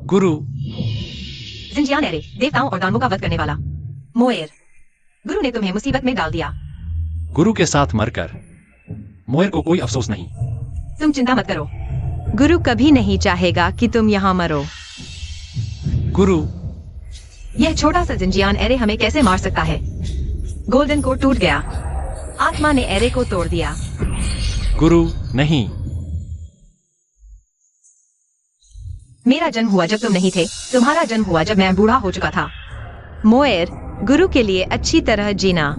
गुरु। जिंजियान array, देवताओं और दानवों का वध करने वाला। मोएर, गुरु ने तुम्हें मुसीबत में डाल दिया। गुरु के साथ मरकर मोएर को कोई अफसोस नहीं। तुम चिंता मत करो, गुरु कभी नहीं चाहेगा कि तुम यहाँ मरो। गुरु। यह छोटा सा जिंजियान एरे हमें कैसे मार सकता है? गोल्डन कोड टूट गया, आत्मा ने एरे को तोड़ दिया। गुरु नहीं। मेरा जन्म हुआ जब तुम नहीं थे, तुम्हारा जन्म हुआ जब मैं बूढ़ा हो चुका था। मोएर, गुरु के लिए अच्छी तरह जीना।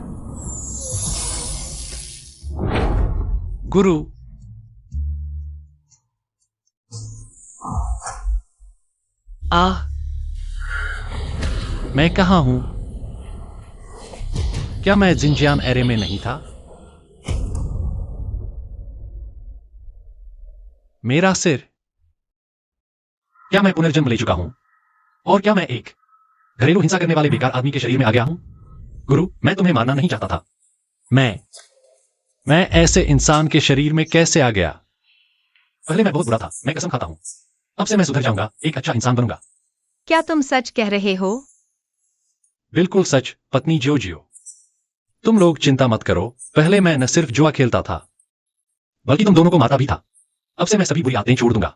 गुरु। मैं कहाँ हूं? क्या मैं जिंजियान एरे में नहीं था? मेरा सिर। क्या मैं पुनर्जन्म ले चुका हूं? और क्या मैं एक घरेलू हिंसा करने वाले बेकार आदमी के शरीर में आ गया हूं? गुरु, मैं तुम्हें मारना नहीं चाहता था। मैं ऐसे इंसान के शरीर में कैसे आ गया? पहले मैं बहुत बुरा था, मैं कसम खाता हूं। अब से मैं सुधर जाऊंगा, एक अच्छा इंसान बनूंगा। क्या तुम सच कह रहे हो? बिल्कुल सच, पत्नी जोजियो। तुम लोग चिंता मत करो, पहले मैं न सिर्फ जुआ खेलता था, बल्कि तुम दोनों को मारता भी था। अब से मैं सभी बुरी आदतें छोड़ दूंगा।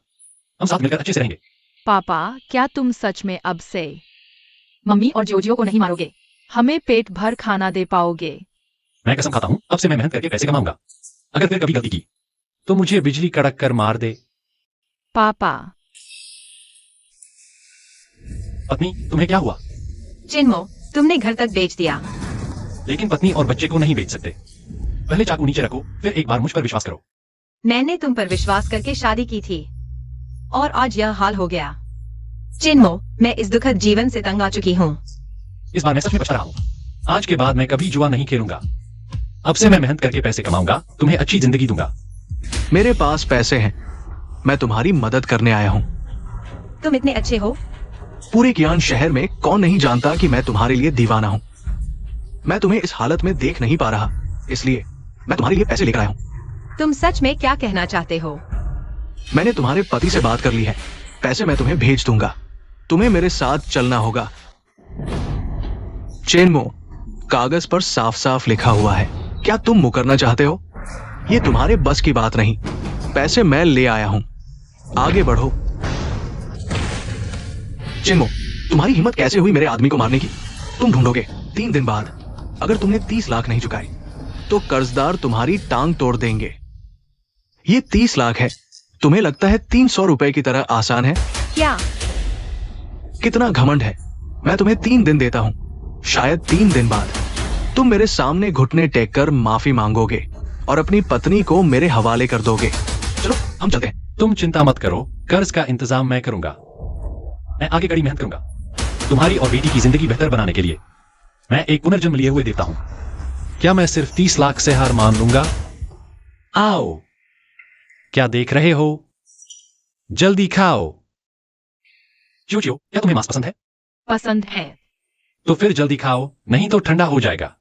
हम साथ मिलकर अच्छे से रहेंगे। पापा, क्या तुम सच में अब से मम्मी और जोजियो को नहीं मारोगे? हमें पेट भर खाना दे पाओगे? मैं कसम खाता हूं, अब से मैं मेहनत करके पैसे कमाऊंगा। अगर फिर कभी गलती की तो मुझे बिजली कड़क कर मार दे। पापा। पत्नी, तुम्हें क्या हुआ? चिन्मो, तुमने घर तक बेच दिया। लेकिन पत्नी और बच्चे को नहीं बेच सकते। पहले चाकू नीचे रखो, फिर एक बार मुझ पर विश्वास करो। मैंने तुम पर विश्वास करके शादी की थी और आज यह हाल हो गया। चिन्मो, मैं इस दुखद जीवन से तंग आ चुकी हूँ। इस बार मैं सच में पछता रहा हूँ। आज के बाद मैं कभी जुआ नहीं खेलूंगा। अब से मैं मेहनत करके पैसे कमाऊंगा, तुम्हें अच्छी जिंदगी दूंगा। मेरे पास पैसे हैं, मैं तुम्हारी मदद करने आया हूँ। तुम इतने अच्छे हो। पूरे ज्ञान शहर में कौन नहीं जानता कि मैं तुम्हारे लिए दीवाना हूँ। मैं तुम्हें इस हालत में देख नहीं पा रहा, इसलिए मैं तुम्हारे लिए पैसे लेकर आया हूँ। तुम सच में क्या कहना चाहते हो? मैंने तुम्हारे पति से बात कर ली है, पैसे मैं तुम्हें भेज दूंगा। तुम्हें मेरे साथ चलना होगा। चेनमो, कागज पर साफ साफ लिखा हुआ है। क्या तुम मुकरना चाहते हो? ये तुम्हारे बस की बात नहीं। पैसे मैं ले आया हूं, आगे बढ़ो। चेनमो, तुम्हारी हिम्मत कैसे हुई मेरे आदमी को मारने की? तुम ढूंढोगे 3 दिन बाद। अगर तुमने 30 लाख नहीं चुकाए तो कर्जदार तुम्हारी टांग तोड़ देंगे। ये 30 लाख है। तुम्हें लगता है 300 रुपए की तरह आसान है? क्या? कितना घमंड है। मैं तुम्हें 3 दिन देता हूं, शायद 3 दिन बाद तुम मेरे सामने घुटने टेक कर माफी मांगोगे और अपनी पत्नी को मेरे हवाले कर दोगे। चलो हम चलते हैं। तुम चिंता मत करो, कर्ज का इंतजाम मैं करूंगा। मैं आगे कड़ी मेहनत करूंगा तुम्हारी और बेटी की जिंदगी बेहतर बनाने के लिए। मैं एक पुनर्जन्म लिए हुए देवता हूं। क्या मैं सिर्फ 30 लाख से हार मान लूंगा? आओ। क्या देख रहे हो? जल्दी खाओ। जोजियो, क्या तुम्हें मांस पसंद है? पसंद है। तो फिर जल्दी खाओ, नहीं तो ठंडा हो जाएगा।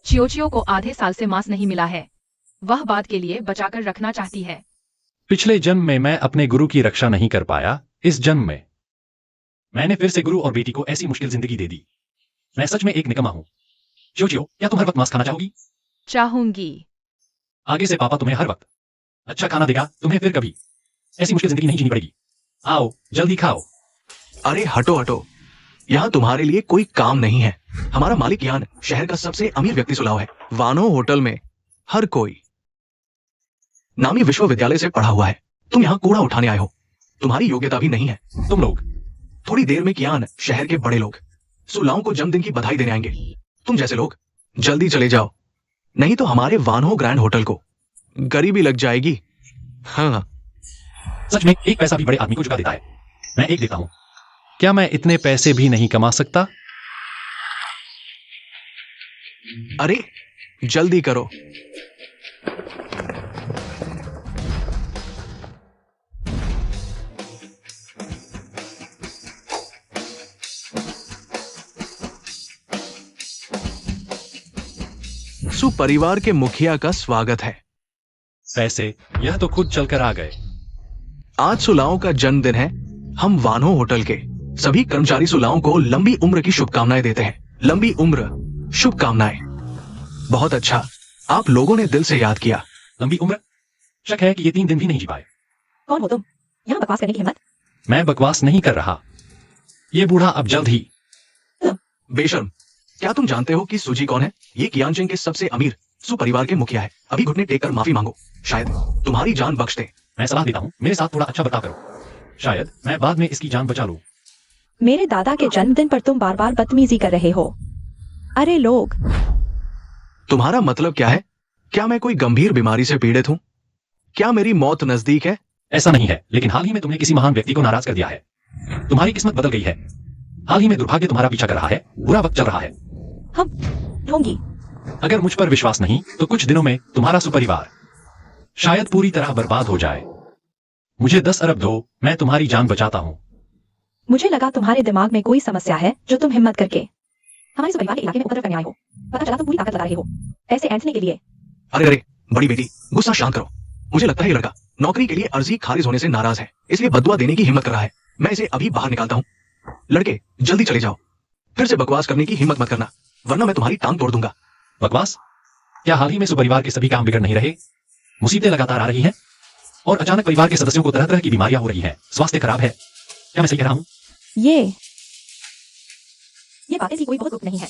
चियोचियो को आधे साल से मांस नहीं मिला है। वह बाद के लिए बचाकर रखना चाहती है। पिछले जन्म में मैं अपने गुरु की रक्षा नहीं कर पाया। इस जन्म में मैंने फिर से गुरु और बेटी को ऐसी मुश्किल जिंदगी दे दी। मैं सच में एक निकम्मा हूं। जोजियो, क्या तुम हर वक्त मांस खाना चाहोगी? चाहूंगी। आगे से पापा तुम्हें हर वक्त अच्छा खाना देगा। तुम्हें फिर कभी ऐसी मुश्किल जिंदगी नहीं जीनी पड़ेगी। आओ, जल्दी खाओ। अरे हटो हटो, यहाँ तुम्हारे लिए कोई काम नहीं है। हमारा मालिक यान शहर का सबसे अमीर व्यक्ति सुलाव है। वानो होटल में हर कोई नामी विश्वविद्यालय से पढ़ा हुआ है। तुम यहाँ कूड़ा उठाने आए हो, तुम्हारी योग्यता भी नहीं है। तुम लोग थोड़ी देर में कियान शहर के बड़े लोग सुलाओं को जन्मदिन की बधाई देने आएंगे। तुम जैसे लोग जल्दी चले जाओ, नहीं तो हमारे वानो ग्रैंड होटल को गरीबी लग जाएगी। हाँ, सच में एक पैसा भी बड़े आदमी को चुका देता है। मैं एक देता हूं। क्या मैं इतने पैसे भी नहीं कमा सकता? अरे जल्दी करो। सुपरिवार के मुखिया का स्वागत है। पैसे, यह तो खुद चलकर आ गए। आज सुलाओं का जन्मदिन है। हम वानो होटल के सभी कर्मचारी सुलाओं को लंबी उम्र की शुभकामनाएं देते हैं। लंबी उम्र, शुभकामनाएं। बहुत अच्छा, आप लोगों ने दिल से याद किया। लंबी उम्र? शक है कि ये 3 दिन भी नहीं जी पाए। कौन हो तुम? यहाँ बकवास करने की हिम्मत? मैं बकवास नहीं कर रहा। ये बूढ़ा अब जल्द ही। बेशर्म, क्या तुम जानते हो कि सुजी कौन है? ये कियानचेंग के सबसे अमीर सुपरिवार के मुखिया है। अभी घुटने टेक कर माफी मांगो, शायद तुम्हारी जान बख्श दे। मैं सलाह देता हूँ, मेरे साथ थोड़ा अच्छा बर्ताव करो। शायद मैं बाद में इसकी जान बचा लूं। मेरे दादा के जन्मदिन पर तुम बार बार बदतमीजी कर रहे हो। अरे लोग, तुम्हारा मतलब क्या है? क्या मैं कोई गंभीर बीमारी से पीड़ित हूँ? क्या मेरी मौत नजदीक है? ऐसा नहीं है, लेकिन हाल ही में तुमने किसी महान व्यक्ति को नाराज कर दिया है। तुम्हारी किस्मत बदल गई है। हाल ही में दुर्भाग्य तुम्हारा पीछा कर रहा है। बुरा वक्त चल रहा है। हम ढोंगी। अगर मुझ पर विश्वास नहीं तो कुछ दिनों में तुम्हारा सुपरिवार शायद पूरी तरह बर्बाद हो जाए। मुझे 10 अरब दो, मैं तुम्हारी जान बचाता हूँ। मुझे लगा तुम्हारे दिमाग में कोई समस्या है जो तुम हिम्मत करके हमारे सुपरिवार के इलाके में उपद्रव करने आए हो। पता चला तुम पूरी ताकत लगा रहे हो पैसे ऐंठने के लिए। अरे अरे, बड़ी बेटी, गुस्सा शांत करो। मुझे लगता है ये लड़का नौकरी के लिए अर्जी खारिज होने से नाराज है, इसलिए बददुआ देने की हिम्मत कर रहा है। मैं इसे अभी बाहर निकालता हूँ। लड़के, जल्दी चले जाओ। फिर से बकवास करने की हिम्मत मत करना, वरना मैं तुम्हारी टांग तोड़ दूंगा। बकवास? क्या हाल ही में सुपरिवार के सभी काम बिगड़ नहीं रहे? मुसीबतें लगातार आ रही हैं और अचानक परिवार के सदस्यों को तरह तरह की बीमारियां हो रही हैं। स्वास्थ्य खराब है। क्या मैं सही कह रहा हूँ? ये बातें भी कोई बहुत गुप्त नहीं है।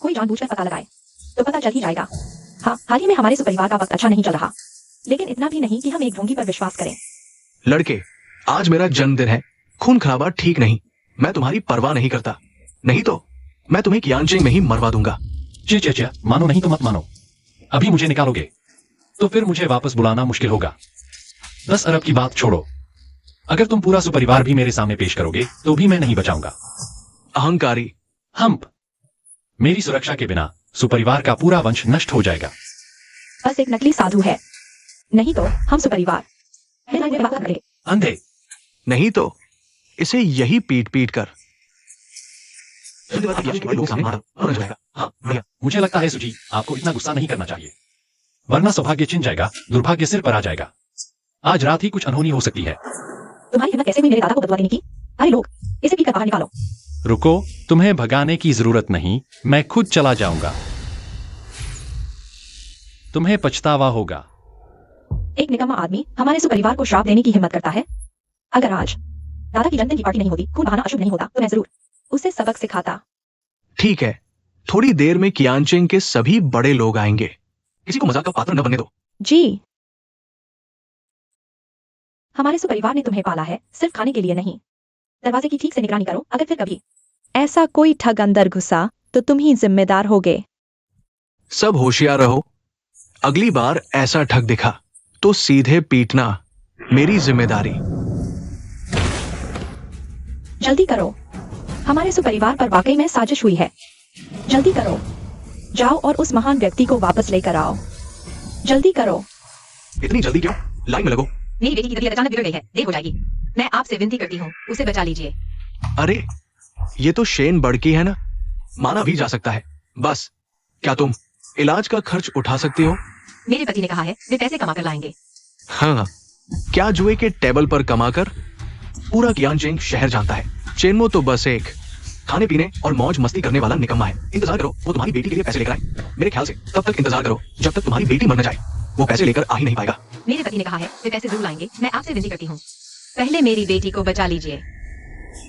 कोई जानबूझकर पता लगाए तो पता चल ही जाएगा। हाँ, हाल ही में हमारे सुपरिवार का वक्त अच्छा नहीं चल रहा, लेकिन इतना भी नहीं कि हम एक ढोंगी पर विश्वास करें। लड़के, आज मेरा जन्मदिन है। खून खराबा ठीक नहीं। मैं तुम्हारी परवाह नहीं करता, नहीं तो मैं तुम्हें कियानचेंग में ही मरवा दूंगा। चे, मानो नहीं तो मत मानो। अभी मुझे निकालोगे तो फिर मुझे वापस बुलाना मुश्किल होगा। 10 अरब की बात छोड़ो, अगर तुम पूरा सुपरिवार भी मेरे सामने पेश करोगे तो भी मैं नहीं बचाऊंगा। अहंकारी। हम्प, मेरी सुरक्षा के बिना सुपरिवार का पूरा वंश नष्ट हो जाएगा। बस एक नकली साधु है, नहीं तो हम सुपरिवार अंधे। नहीं तो इसे यही पीट पीट कर लोग सामने मारा हो जाएगा। हाँ, बढ़िया। मुझे लगता है सुजी, आपको इतना गुस्सा नहीं करना चाहिए, वरना सौभाग्य छिन जाएगा, दुर्भाग्य सिर पर आ जाएगा। आज रात ही कुछ अनहोनी हो सकती है। तुम्हारी हिम्मत कैसे हुई मेरे दादा को बदला देने की? अरे लोग, इसे पीकर बाहर निकालो। रुको, तुम्हें भगाने की जरूरत नहीं, मैं खुद चला जाऊंगा। तुम्हें पछतावा होगा। एक निकम्मा आदमी हमारे सुपरिवार को श्राप देने की हिम्मत करता है। अगर आज दादा की जन्मदिन की पार्टी नहीं होती, खून बहाना अशुभ नहीं होता, तो मैं जरूर उसे सबक सिखाता। ठीक है, थोड़ी देर में कियानचेंग के सभी बड़े लोग आएंगे। किसी को मजाक का पात्र न बनने दो। जी, हमारे सुपरिवार ने तुम्हें पाला है, सिर्फ खाने के लिए नहीं। दरवाजे की ठीक से निगरानी करो, अगर फिर कभी ऐसा कोई ठग अंदर घुसा तो तुम ही जिम्मेदार होगे। सब होशियार रहो। अगली बार ऐसा ठग दिखा तो सीधे पीटना मेरी जिम्मेदारी। जल्दी करो, हमारे सुपरिवार पर वाकई में साजिश हुई है। जल्दी करो, जाओ और उस महान व्यक्ति को वापस लेकर आओ। जल्दी करो। इतनी जल्दी क्यों? लाइन में लगो। मेरी बेटी की तबीयत अचानक बिगड़ गई है, देर हो जाएगी। मैं आपसे विनती करती हूँ, उसे बचा लीजिए। अरे, ये तो शेन बड़की है ना, माना भी जा सकता है। बस, क्या तुम इलाज का खर्च उठा सकती हो? मेरे पति ने कहा है वे पैसे कमा कर लाएंगे। हाँ, क्या जुए के टेबल पर कमाकर? पूरा कियानचेंग शहर जानता है। चेनमो तो बस एक खाने पीने और मौज मस्ती करने वाला निकम्मा है। इंतजार करो, वो तुम्हारी बेटी के लिए पैसे लेकर आए। मेरे ख्याल से तब तक इंतजार करो जब तक तुम्हारी बेटी मर न जाए। वो पैसे लेकर आ ही नहीं पाएगा। मेरे पति ने कहा है वे पैसे जरूर लाएंगे। मैं आपसे विनती करती हूँ, पहले मेरी बेटी को बचा लीजिए।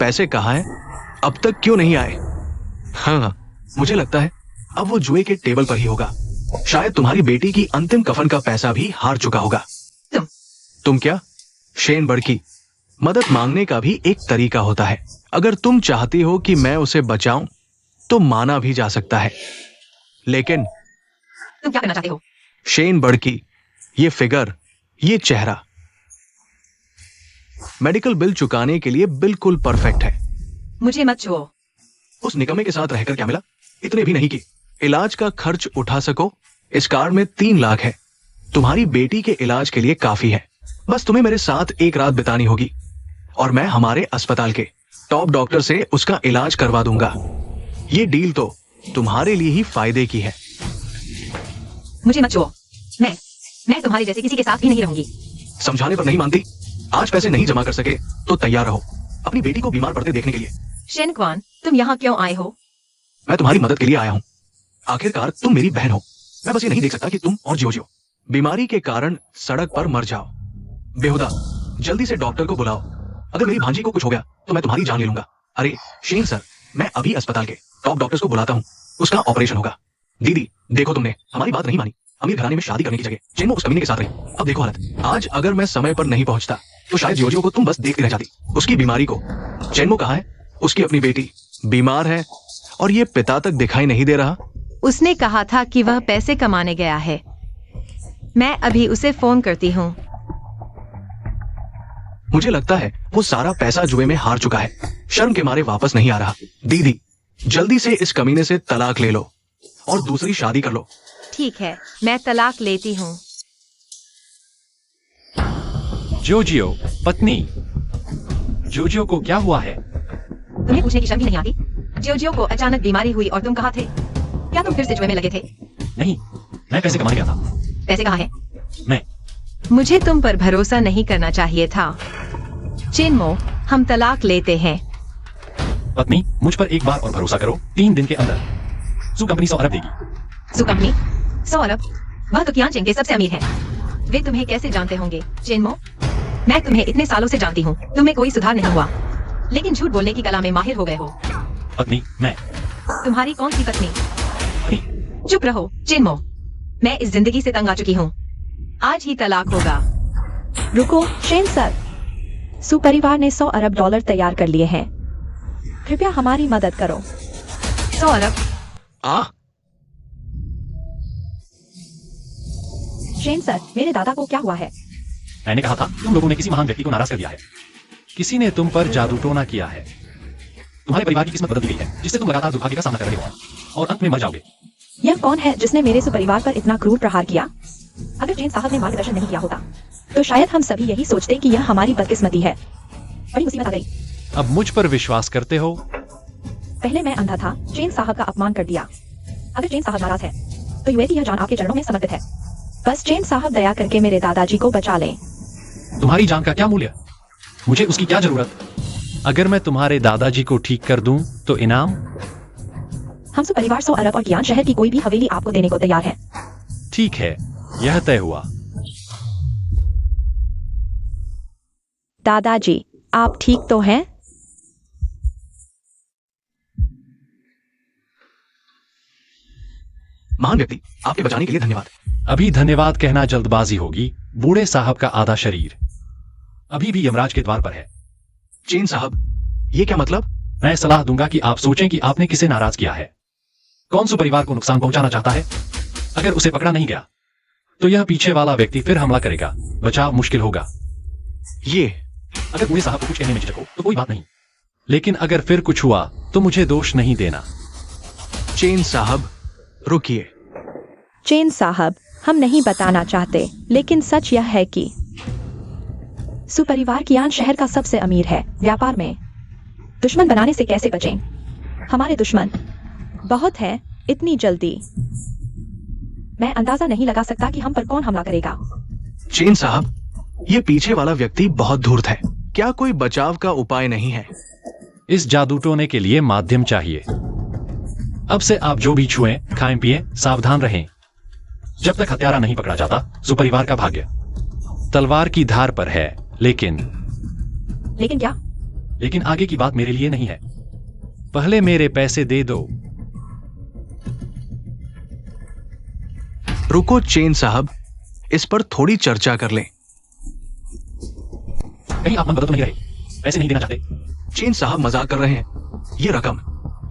पैसे कहाँ हैं? अब तक क्यों नहीं आए? हाँ, मुझे लगता है अब वो जुए के टेबल पर ही होगा। शायद तुम्हारी बेटी की अंतिम कफन का पैसा भी हार चुका होगा। तुम क्या? शेन बड़की, मदद मांगने का भी एक तरीका होता है। अगर तुम चाहती हो कि मैं उसे बचाऊं तो माना भी जा सकता है, लेकिन तुम क्या करना चाहते हो? शेन बड़की, ये फिगर, ये चेहरा मेडिकल बिल चुकाने के लिए बिल्कुल परफेक्ट है। मुझे मत छुओ। उस निकम्मे के साथ रहकर क्या मिला? इतने भी नहीं कि इलाज का खर्च उठा सको। इस कार्ड में 3 लाख है, तुम्हारी बेटी के इलाज के लिए काफी है। बस तुम्हें मेरे साथ एक रात बितानी होगी और मैं हमारे अस्पताल के टॉप डॉक्टर से उसका इलाज करवा दूंगा। ये डील तो तुम्हारे लिए ही फायदे की है। मुझे मत छुओ। मैं तुम्हारे जैसे किसी के साथ भी नहीं रहूंगी। समझाने पर नहीं मानती? आज पैसे नहीं जमा कर सके तो तैयार रहो अपनी बेटी को बीमार पड़ते देखने के लिए। शेनक्वान, तुम यहाँ क्यों आए हो? मैं तुम्हारी मदद के लिए आया हूँ। आखिरकार तुम मेरी बहन हो। मैं बस ये नहीं देख सकता कि तुम और जियो बीमारी के कारण सड़क पर मर जाओ। बेहुदा, जल्दी से डॉक्टर को बुलाओ। अगर मेरी भांजी को कुछ हो गया तो मैं तुम्हारी जान ले लूंगा। अरे शेन सर, मैं अभी अस्पताल के टॉप डॉक्टर्स को बुलाता हूँ, उसका ऑपरेशन होगा। दीदी देखो, तुमने हमारी बात नहीं मानी। अमीर घराने में शादी करने की जगह चेनमो उस कमीने के साथ रही। अब देखो हालत। आज अगर मैं समय पर नहीं पहुंचता तो शायद जियो को तुम बस देखती रह जाती। उसकी बीमारी को। चेनमो कहाँ है? उसकी अपनी बेटी बीमार है और ये पिता तक दिखाई नहीं दे रहा। उसने कहा था कि वह पैसे कमाने गया है। मैं अभी उसे फोन करती हूँ। मुझे लगता है वो सारा पैसा जुए में हार चुका है। शर्म के मारे वापस नहीं आ रहा। दीदी जल्दी से इस कमीने से तलाक ले लो और दूसरी शादी कर लो। ठीक है, मैं तलाक लेती हूँ। जोजियो, पत्नी। जोजियो को क्या हुआ है? तुम्हें पूछने की शर्म भी नहीं आती? जियो को अचानक बीमारी हुई और तुम कहाँ थे? क्या तुम फिर से जुए में लगे थे? नहीं, मैं पैसे कमाने गया था। पैसे कहाँ हैं? मैं मुझे तुम पर भरोसा नहीं करना चाहिए था। चेनमो, हम तलाक लेते हैं। पत्नी, मुझ पर एक बार और भरोसा करो। 3 दिन के अंदर सू कंपनी 100 अरब देगी। सू कंपनी 100 अरब? वह तो कियानचेन के सबसे अमीर है। वे तुम्हें कैसे जानते होंगे चेनमो? मैं तुम्हें इतने सालों से जानती हूँ, तुम्हें कोई सुधार नहीं हुआ, लेकिन झूठ बोलने की कला में माहिर हो गए हो। पत्नी, मैं तुम्हारी कौन सी पत्नी? चुप रहो चेनमो, मैं इस जिंदगी से तंग आ चुकी हूँ। आज ही तलाक होगा। रुको शेन सर, सू परिवार ने 100 अरब डॉलर तैयार कर लिए हैं। कृपया हमारी मदद करो। 100 अरब? शेन सर, मेरे दादा को क्या हुआ है? मैंने कहा था तुम लोगों ने किसी महान व्यक्ति को नाराज कर दिया है। किसी ने तुम पर जादू टोना किया है। तुम्हारे परिवार की किस्मत बदल दी गई है, जिससे तुम लगातार दुर्भाग्य का सामना कर रहे हो और अंत में मर जाओगे। यह कौन है जिसने मेरे परिवार पर इतना क्रूर प्रहार किया? अगर जैन साहब ने मार्गदर्शन नहीं किया होता तो शायद हम सभी यही सोचते कि यह हमारी बदकिस्मती है। बड़ी मुसीबत आ गई। अब मुझ पर विश्वास करते हो? पहले मैं अंधा था, जैन साहब का अपमान कर दिया। अगर जैन साहब नाराज है तो युवती यह जान आपके चरणों में समर्पित है। बस जैन साहब दया करके मेरे दादाजी को बचा लें। तुम्हारी जान का क्या मूल्य? मुझे उसकी क्या जरूरत? अगर मैं तुम्हारे दादाजी को ठीक कर दूं तो इनाम? हम सब परिवार 100 अरब और कियान शहर की कोई भी हवेली आपको देने को तैयार है। ठीक है, यह तय हुआ। दादाजी, आप ठीक तो हैं? महान व्यक्ति, आपके बचाने के लिए धन्यवाद। अभी धन्यवाद कहना जल्दबाजी होगी। बूढ़े साहब का आधा शरीर अभी भी यमराज के द्वार पर है। चेन साहब, ये क्या मतलब? मैं सलाह दूंगा कि आप सोचें कि आपने किसे नाराज किया है। कौन सो परिवार को नुकसान पहुंचाना चाहता है? अगर उसे पकड़ा नहीं गया तो यह पीछे वाला व्यक्ति फिर हमला करेगा। बचाव मुश्किल होगा। ये अगर बूढ़े साहब को कुछ कहने में झिझक हो तो कोई बात नहीं, लेकिन अगर फिर कुछ हुआ तो मुझे दोष नहीं देना। चेन साहब, रुकिए। चेन साहब, हम नहीं बताना चाहते, लेकिन सच यह है कि सुपरिवार कियान शहर का सबसे अमीर है। व्यापार में दुश्मन बनाने से कैसे बचें? हमारे दुश्मन बहुत है। इतनी जल्दी मैं अंदाजा नहीं लगा सकता कि हम पर कौन हमला करेगा। चेन साहब, ये पीछे वाला व्यक्ति बहुत धूर्त है। क्या कोई बचाव का उपाय नहीं है? इस जादू टोने के लिए माध्यम चाहिए। अब से आप जो भी छुएं, खाएं, पिएं, सावधान रहें। जब तक हत्यारा नहीं पकड़ा जाता, सुपरिवार का भाग्य तलवार की धार पर है। लेकिन क्या? लेकिन आगे की बात मेरे लिए नहीं है। पहले मेरे पैसे दे दो। रुको चेन साहब, इस पर थोड़ी चर्चा कर लें। कहीं आप मन बदल तो नहीं रहे? पैसे नहीं देना चाहते? चेन साहब मजाक कर रहे हैं। ये रकम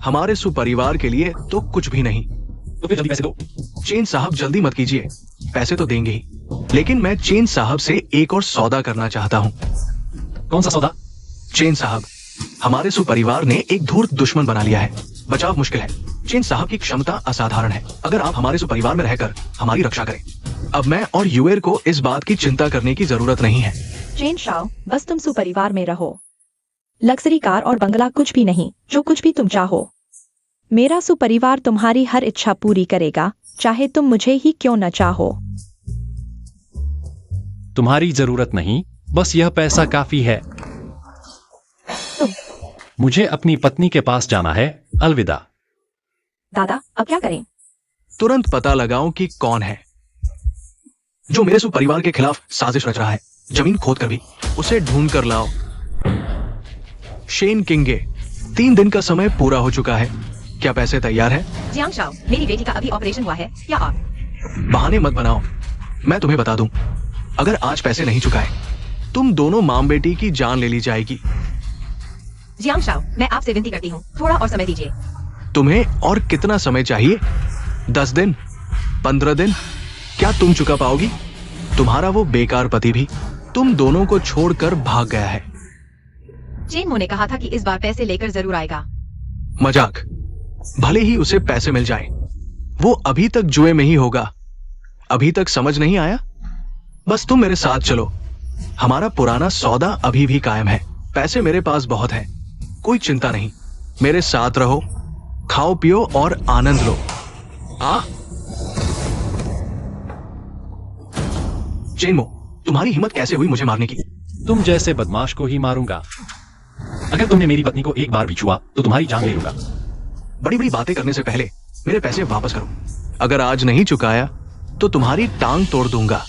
हमारे सुपरिवार के लिए तो कुछ भी नहीं। तो फिर जल्दी पैसे दो। चेन साहब जल्दी मत कीजिए, पैसे तो देंगे ही, लेकिन मैं चेन साहब से एक और सौदा करना चाहता हूँ। कौन सा सौदा? चेन साहब, हमारे सुपरिवार ने एक धूर्त दुश्मन बना लिया है। बचाव मुश्किल है। चेन साहब की क्षमता असाधारण है। अगर आप हमारे सुपरिवार में रहकर हमारी रक्षा करें। अब मैं और यूएर को इस बात की चिंता करने की जरूरत नहीं है। चेन शाओ, बस तुम सुपरिवार में रहो। लग्जरी कार और बंगला कुछ भी नहीं, जो कुछ भी तुम चाहो। मेरा सुपरिवार तुम्हारी हर इच्छा पूरी करेगा, चाहे तुम मुझे ही क्यों न चाहो। तुम्हारी जरूरत नहीं, बस यह पैसा काफी है। मुझे अपनी पत्नी के पास जाना है। अलविदा। दादा, अब क्या करें? तुरंत पता लगाओ कि कौन है जो मेरे परिवार के खिलाफ साजिश रच रहा है। जमीन खोद कर भी उसे ढूंढ कर लाओ। शेन किंगे, 3 दिन का समय पूरा हो चुका है। क्या पैसे तैयार हैं? जियांग शाओ, मेरी बेटी का अभी ऑपरेशन हुआ है। क्या आप? बहाने मत बनाओ। मैं तुम्हें बता दूं, अगर आज पैसे नहीं चुकाए तुम दोनों मां बेटी की जान ले ली जाएगी। जियांग शाओ, मैं आपसे विनती करती हूँ, थोड़ा और समय दीजिए। तुम्हें और कितना समय चाहिए? 10 दिन? 15 दिन? क्या तुम चुका पाओगी? तुम्हारा वो बेकार पति भी तुम दोनों को छोड़कर भाग गया है। चेनमो ने कहा था कि इस बार पैसे लेकर जरूर आएगा। मजाक। भले ही उसे पैसे मिल जाए, वो अभी तक जुए में ही होगा। अभी तक समझ नहीं आया? बस तुम मेरे साथ चलो। हमारा पुराना सौदा अभी भी कायम है। पैसे मेरे पास बहुत है, कोई चिंता नहीं। मेरे साथ रहो, खाओ पियो और आनंद लो। चेनमो, तुम्हारी हिम्मत कैसे हुई मुझे मारने की? तुम जैसे बदमाश को ही मारूंगा। अगर तुमने मेरी पत्नी को एक बार भी छुआ तो तुम्हारी जान ले लूंगा। बड़ी बड़ी बातें करने से पहले मेरे पैसे वापस करो। अगर आज नहीं चुकाया तो तुम्हारी टांग तोड़ दूंगा।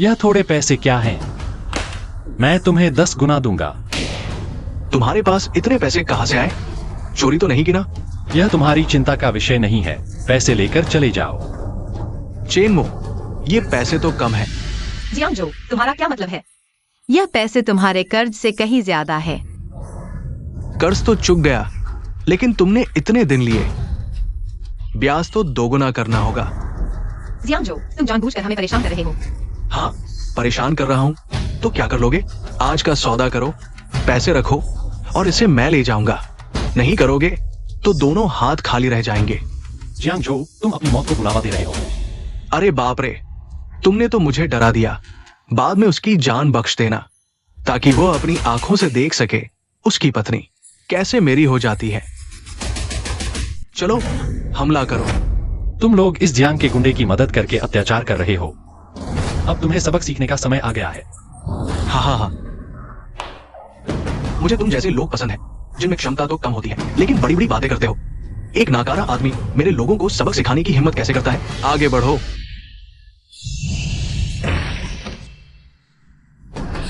यह थोड़े पैसे क्या हैं? मैं तुम्हें 10 गुना दूंगा। तुम्हारे पास इतने पैसे कहां से आए? चोरी तो नहीं की ना? यह तुम्हारी चिंता का विषय नहीं है। पैसे लेकर चले जाओ। चेनमो, ये पैसे तो कम है। जियांगजो, तुम्हारा क्या मतलब है? यह पैसे तुम्हारे कर्ज से कहीं ज्यादा है। कर्ज तो चुक गया, लेकिन तुमने इतने दिन लिए, ब्याज तो दोगुना करना होगा। जियांगजो, तुम जानबूझकर हमें परेशान कर रहे हो। हाँ, परेशान कर रहा हूं तो क्या कर लोगे? आज का सौदा करो, पैसे रखो और इसे मैं ले जाऊंगा। नहीं करोगे तो दोनों हाथ खाली रह जाएंगे। जियांगजो, तुम अपनी मौत को बुलावा दे रहे हो। अरे बाप रे, तुमने तो मुझे डरा दिया। बाद में उसकी जान बख्श देना, ताकि वो अपनी आंखों से देख सके उसकी पत्नी कैसे मेरी हो जाती है। चलो हमला करो। तुम लोग इस जियांग के गुंडे की मदद करके अत्याचार कर रहे हो। अब तुम्हें सबक सीखने का समय आ गया है। हाँ, मुझे तुम जैसे लोग पसंद हैं, जिनमें क्षमता तो कम होती है लेकिन बड़ी बड़ी बातें करते हो। एक नाकारा आदमी मेरे लोगों को सबक सिखाने की हिम्मत कैसे करता है? आगे बढ़ो।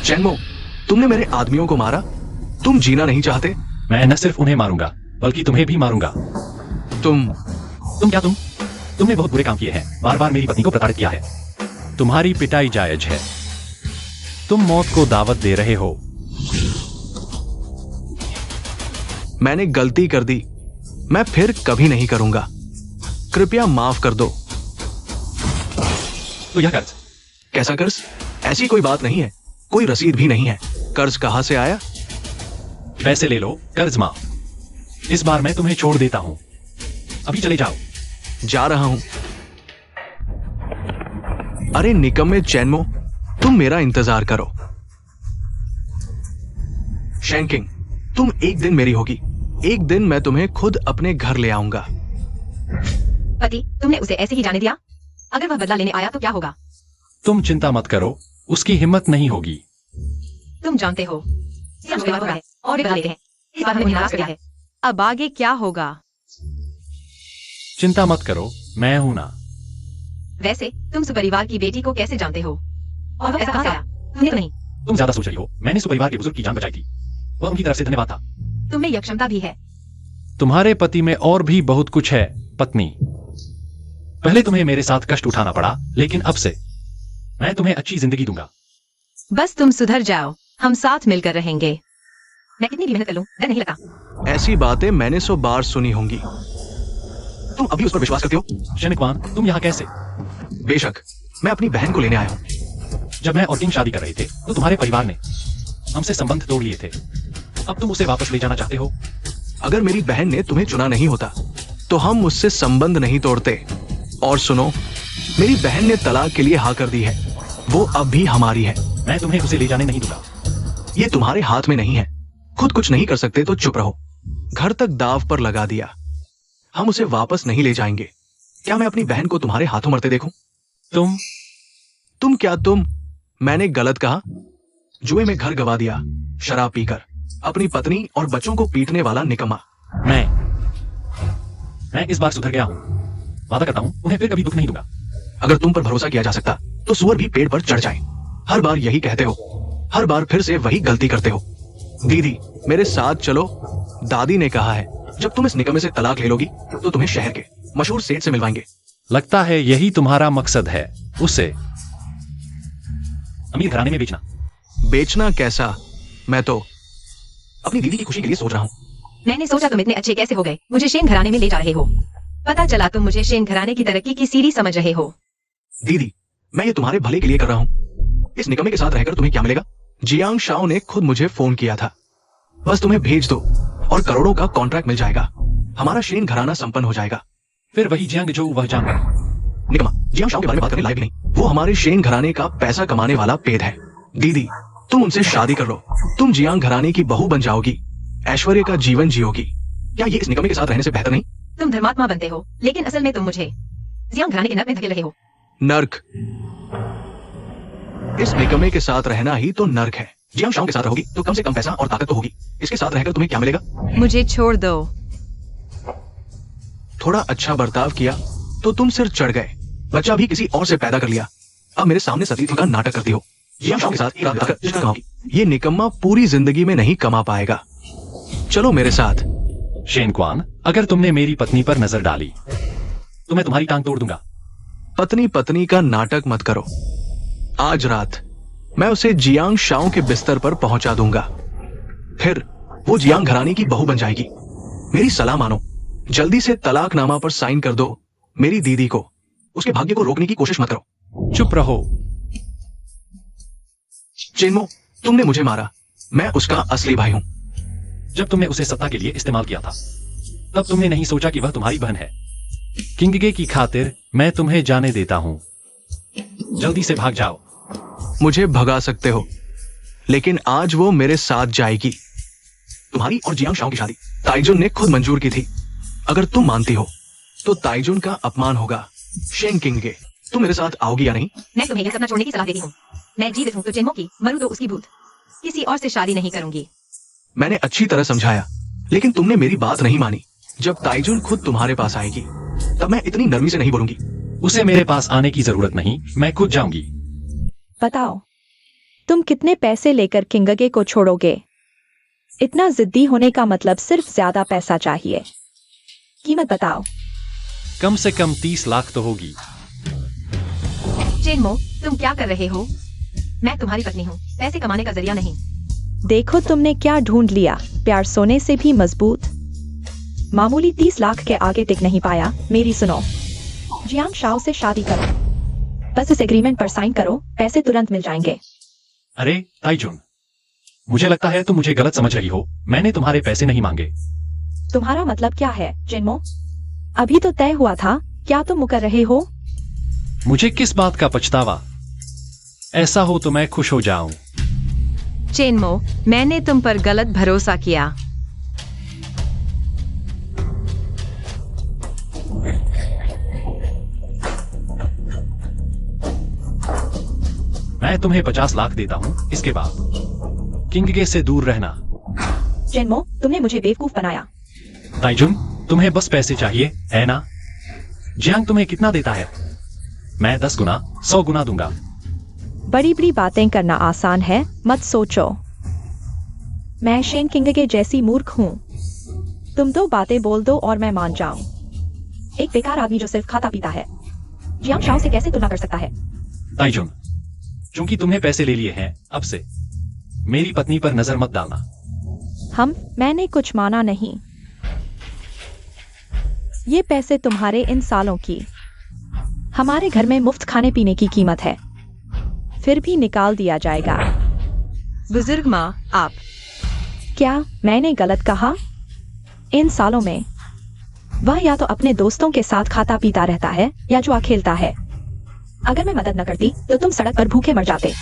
चेनमो, तुमने मेरे आदमियों को मारा। तुम जीना नहीं चाहते? मैं न सिर्फ उन्हें मारूंगा बल्कि तुम्हें भी मारूंगा। तुमने बहुत बुरे काम किए हैं। बार बार मेरी पत्नी को प्रताड़ित किया है। तुम्हारी पिटाई जायज है। तुम मौत को दावत दे रहे हो। मैंने गलती कर दी, मैं फिर कभी नहीं करूंगा। कृपया माफ कर दो। तो यह कर्ज? कैसा कर्ज? ऐसी कोई बात नहीं है, कोई रसीद भी नहीं है। कर्ज कहां से आया? पैसे ले लो, कर्ज माफ। इस बार मैं तुम्हें छोड़ देता हूं। अभी चले जाओ। जा रहा हूं। अरे निकम्मे चेनमो, तुम मेरा इंतजार करो। शेंकिंग, तुम एक दिन मेरी होगी। एक दिन मैं तुम्हें खुद अपने घर ले आऊंगा। पति, तुमने उसे ऐसे ही जाने दिया? अगर वह बदला लेने आया तो क्या होगा? तुम चिंता मत करो, उसकी हिम्मत नहीं होगी। तुम जानते हो और वे बदला लेते हैं। इस बार हमें नाराज किया है। अब आगे क्या होगा? चिंता मत करो, मैं हूं ना। वैसे तुम सुपरिवार की बेटी को कैसे जानते हो? और वह ऐसा कहां से आया? तुमने तो नहीं। तुम ज्यादा सोच रही हो। मैंने सुपरिवार के बुजुर्ग की जान बचाई थी। वह उनकी तरफ से धन्यवाद था। तुम में यह क्षमता भी है। तुम्हारे पति में और भी बहुत कुछ है पत्नी। पहले तुम्हें मेरे साथ कष्ट उठाना पड़ा, लेकिन अब से मैं तुम्हें अच्छी जिंदगी दूंगा। बस तुम सुधर जाओ, हम साथ मिलकर रहेंगे। मैं कितनी भी मेहनत कर लूं, डर नहीं लगता। ऐसी बातें मैंने 100 बार सुनी होंगी। तुम अभी उस पर विश्वास करते हो? शेनिकवान, तुम यहाँ कैसे? बेशक, मैं अपनी बहन को लेने आया हूँ। जब मैं और किंग शादी कर रहे थे तो तुम्हारे परिवार ने हमसे संबंध तोड़ लिए थे। अब तुम उसे वापस ले जाना चाहते हो? अगर मेरी बहन ने तुम्हें चुना नहीं होता तो हम उससे संबंध नहीं तोड़ते। और सुनो, मेरी बहन ने तलाक के लिए हाँ कर दी है। वो अब भी हमारी है। मैं तुम्हें उसे ले जाने नहीं दूंगा। ये तुम्हारे हाथ में नहीं है। खुद कुछ नहीं कर सकते तो चुप रहो। घर तक दाव पर लगा दिया। हम उसे वापस नहीं ले जाएंगे। क्या मैं अपनी बहन को तुम्हारे हाथों मरते देखूं? तुम? मैंने गलत कहा? जुए में घर गवा दिया, शराब पीकर, अपनी पत्नी और बच्चों को पीटने वाला निकम्मा। मैं इस बार सुधर गया हूं। वादा करता हूं उन्हें फिर कभी दुख नहीं दूंगा। अगर तुम पर भरोसा किया जा सकता तो सुअर भी पेड़ पर चढ़ जाए। हर बार यही कहते हो, हर बार फिर से वही गलती करते हो। दीदी, मेरे साथ चलो। दादी ने कहा है जब तुम इस निकम्मे से तलाक ले लोगी तो तुम्हें शहर के मशहूर सेठ से मिलवाएंगे। लगता है यही तुम्हारा मकसद है, उसे अमीर घराने में बेचना। बेचना कैसा? मैं तो अपनी दीदी की खुशी के लिए सोच रहा हूँ। मैंने सोचा तुम इतने अच्छे कैसे हो गए, मुझे शेन घराने में ले जा रहे हो। पता चला तुम मुझे शेन घराने की तरक्की की सीढ़ी समझ रहे हो। दीदी, मैं ये तुम्हारे भले के लिए कर रहा हूँ। इस निकम्मे के साथ रहकर तुम्हें क्या मिलेगा? जियांग शाओ ने खुद मुझे फोन किया था। बस तुम्हें भेज दो और करोड़ों का कॉन्ट्रैक्ट मिल जाएगा। हमारा शेन घराना संपन्न हो जाएगा। फिर वही जियांग जो वह जानवर। निकम्मा, जियांग शाओ के बारे में बात करने लायक भी नहीं। वो हमारे शेन घराने का पैसा कमाने वाला पेद है। दीदी, तुम उनसे शादी कर लो। तुम जियांग घराने की बहू बन जाओगी, ऐश्वर्य का जीवन जियोगी। क्या ये इस निकम्मे के साथ रहने से बेहतर नहीं? तुम धर्मात्मा बनते हो, लेकिन असल में तुम मुझे जियांग घराने के नर्क में धकेल रहे हो। नर्क? इस निकम्मे के साथ रहना ही तो नर्क है। जियांग शाओ के साथ रहोगी तो कम से कम पैसा और ताकत तो होगी। इसके साथ रहकर तुम्हें क्या मिलेगा? मुझे छोड़ दो। थोड़ा अच्छा बर्ताव किया तो तुम सिर चढ़ गए। बच्चा भी किसी और से पैदा कर लिया। अब मेरे सामने सतीत्व का नाटक करती हो। जियांग शाओ के साथ एक रात बिताकर जितना कमाओगी, ये निकम्मा पूरी जिंदगी में नहीं कमा पाएगा। चलो मेरे साथ। शेन क्वान, अगर तुमने मेरी पत्नी पर नजर डाली तो मैं तुम्हारी टांग तोड़ दूंगा। पत्नी पत्नी का नाटक मत करो। आज रात मैं उसे जियांग शाओ के बिस्तर पर पहुंचा दूंगा। फिर वो जियांग घराने की बहू बन जाएगी। मेरी सलाह मानो, जल्दी से तलाकनामा पर साइन कर दो। मेरी दीदी को, उसके भाग्य को रोकने की कोशिश मत करो। चुप रहो। चेनमो, तुमने मुझे मारा। मैं उसका असली भाई हूं। जब तुमने उसे सत्ता के लिए इस्तेमाल किया था तब तुमने नहीं सोचा कि वह तुम्हारी बहन है। किंगगे की खातिर मैं तुम्हें जाने देता हूं। जल्दी से भाग जाओ। मुझे भगा सकते हो, लेकिन आज वो मेरे साथ जाएगी। तुम्हारी और जियांग शाओ की शादी ताइजुन ने खुद मंजूर की थी। अगर तुम मानती हो तो ताइजुन का अपमान होगा। शेन किंगगे, तुम मेरे साथ आओगी या नहीं? मैं तुम्हें यह सपना छोड़ने की सलाह देती हूँ। मैं जीवित हूँ तो चेनमो की, मरूं तो उसकी भूत। किसी और से शादी नहीं करूंगी। मैंने अच्छी तरह समझाया, लेकिन तुमने मेरी बात नहीं मानी। जब ताइजुन खुद तुम्हारे पास आएगी तब मैं इतनी नरमी से नहीं बोलूंगी। उसे मेरे पास आने की जरूरत नहीं, मैं खुद जाऊंगी। बताओ, तुम कितने पैसे लेकर किंगगे को छोड़ोगे? इतना जिद्दी होने का मतलब सिर्फ ज्यादा पैसा चाहिए। कीमत बताओ। कम से कम 30 लाख तो होगी। चेनमो, तुम क्या कर रहे हो? मैं तुम्हारी पत्नी हूँ, पैसे कमाने का जरिया नहीं। देखो तुमने क्या ढूंढ लिया। प्यार सोने से भी मजबूत। मामूली 30 लाख के आगे टिक नहीं पाया। मेरी सुनो, जियांग शाओ से शादी करो। बस इस एग्रीमेंट पर साइन करो, पैसे तुरंत मिल जाएंगे। अरे ताइजुन, मुझे लगता है तुम मुझे गलत समझ रही हो। मैंने तुम्हारे पैसे नहीं मांगे। तुम्हारा मतलब क्या है चेनमो? अभी तो तय हुआ था, क्या तुम मुकर रहे हो? मुझे किस बात का पछतावा? ऐसा हो तो मैं खुश हो जाऊं। चेनमो, मैंने तुम पर गलत भरोसा किया। मैं तुम्हें 50 लाख देता हूं। इसके बाद किंगगे से दूर रहना। चेनमो, तुमने मुझे बेवकूफ बनाया। ताइजुन, तुम्हें बस पैसे चाहिए, है ना? जियांग तुम्हें कितना देता है? मैं 10 गुना, 100 गुना दूंगा। बड़ी बड़ी बातें करना आसान है, मत सोचो। मैं शेन किंगगे जैसी मूर्ख हूँ। तुम 2 बातें बोल दो और मैं मान जाऊं। एक बेकार आदमी जो सिर्फ खाता पीता है जियांग शाओ से कैसे तुलना कर सकता है? ताइजुन, चूंकि तुमने पैसे ले लिए हैं, अब से मेरी पत्नी पर नजर मत डालना। मैंने कुछ माना नहीं। ये पैसे तुम्हारे इन सालों की, हमारे घर में मुफ्त खाने पीने की कीमत है। फिर भी निकाल दिया जाएगा। बुजुर्ग माँ, आप क्या मैंने गलत कहा? इन सालों में वह या तो अपने दोस्तों के साथ खाता पीता रहता है या जुआ खेलता है। अगर मैं मदद न करती तो तुम सड़क पर भूखे मर जाते।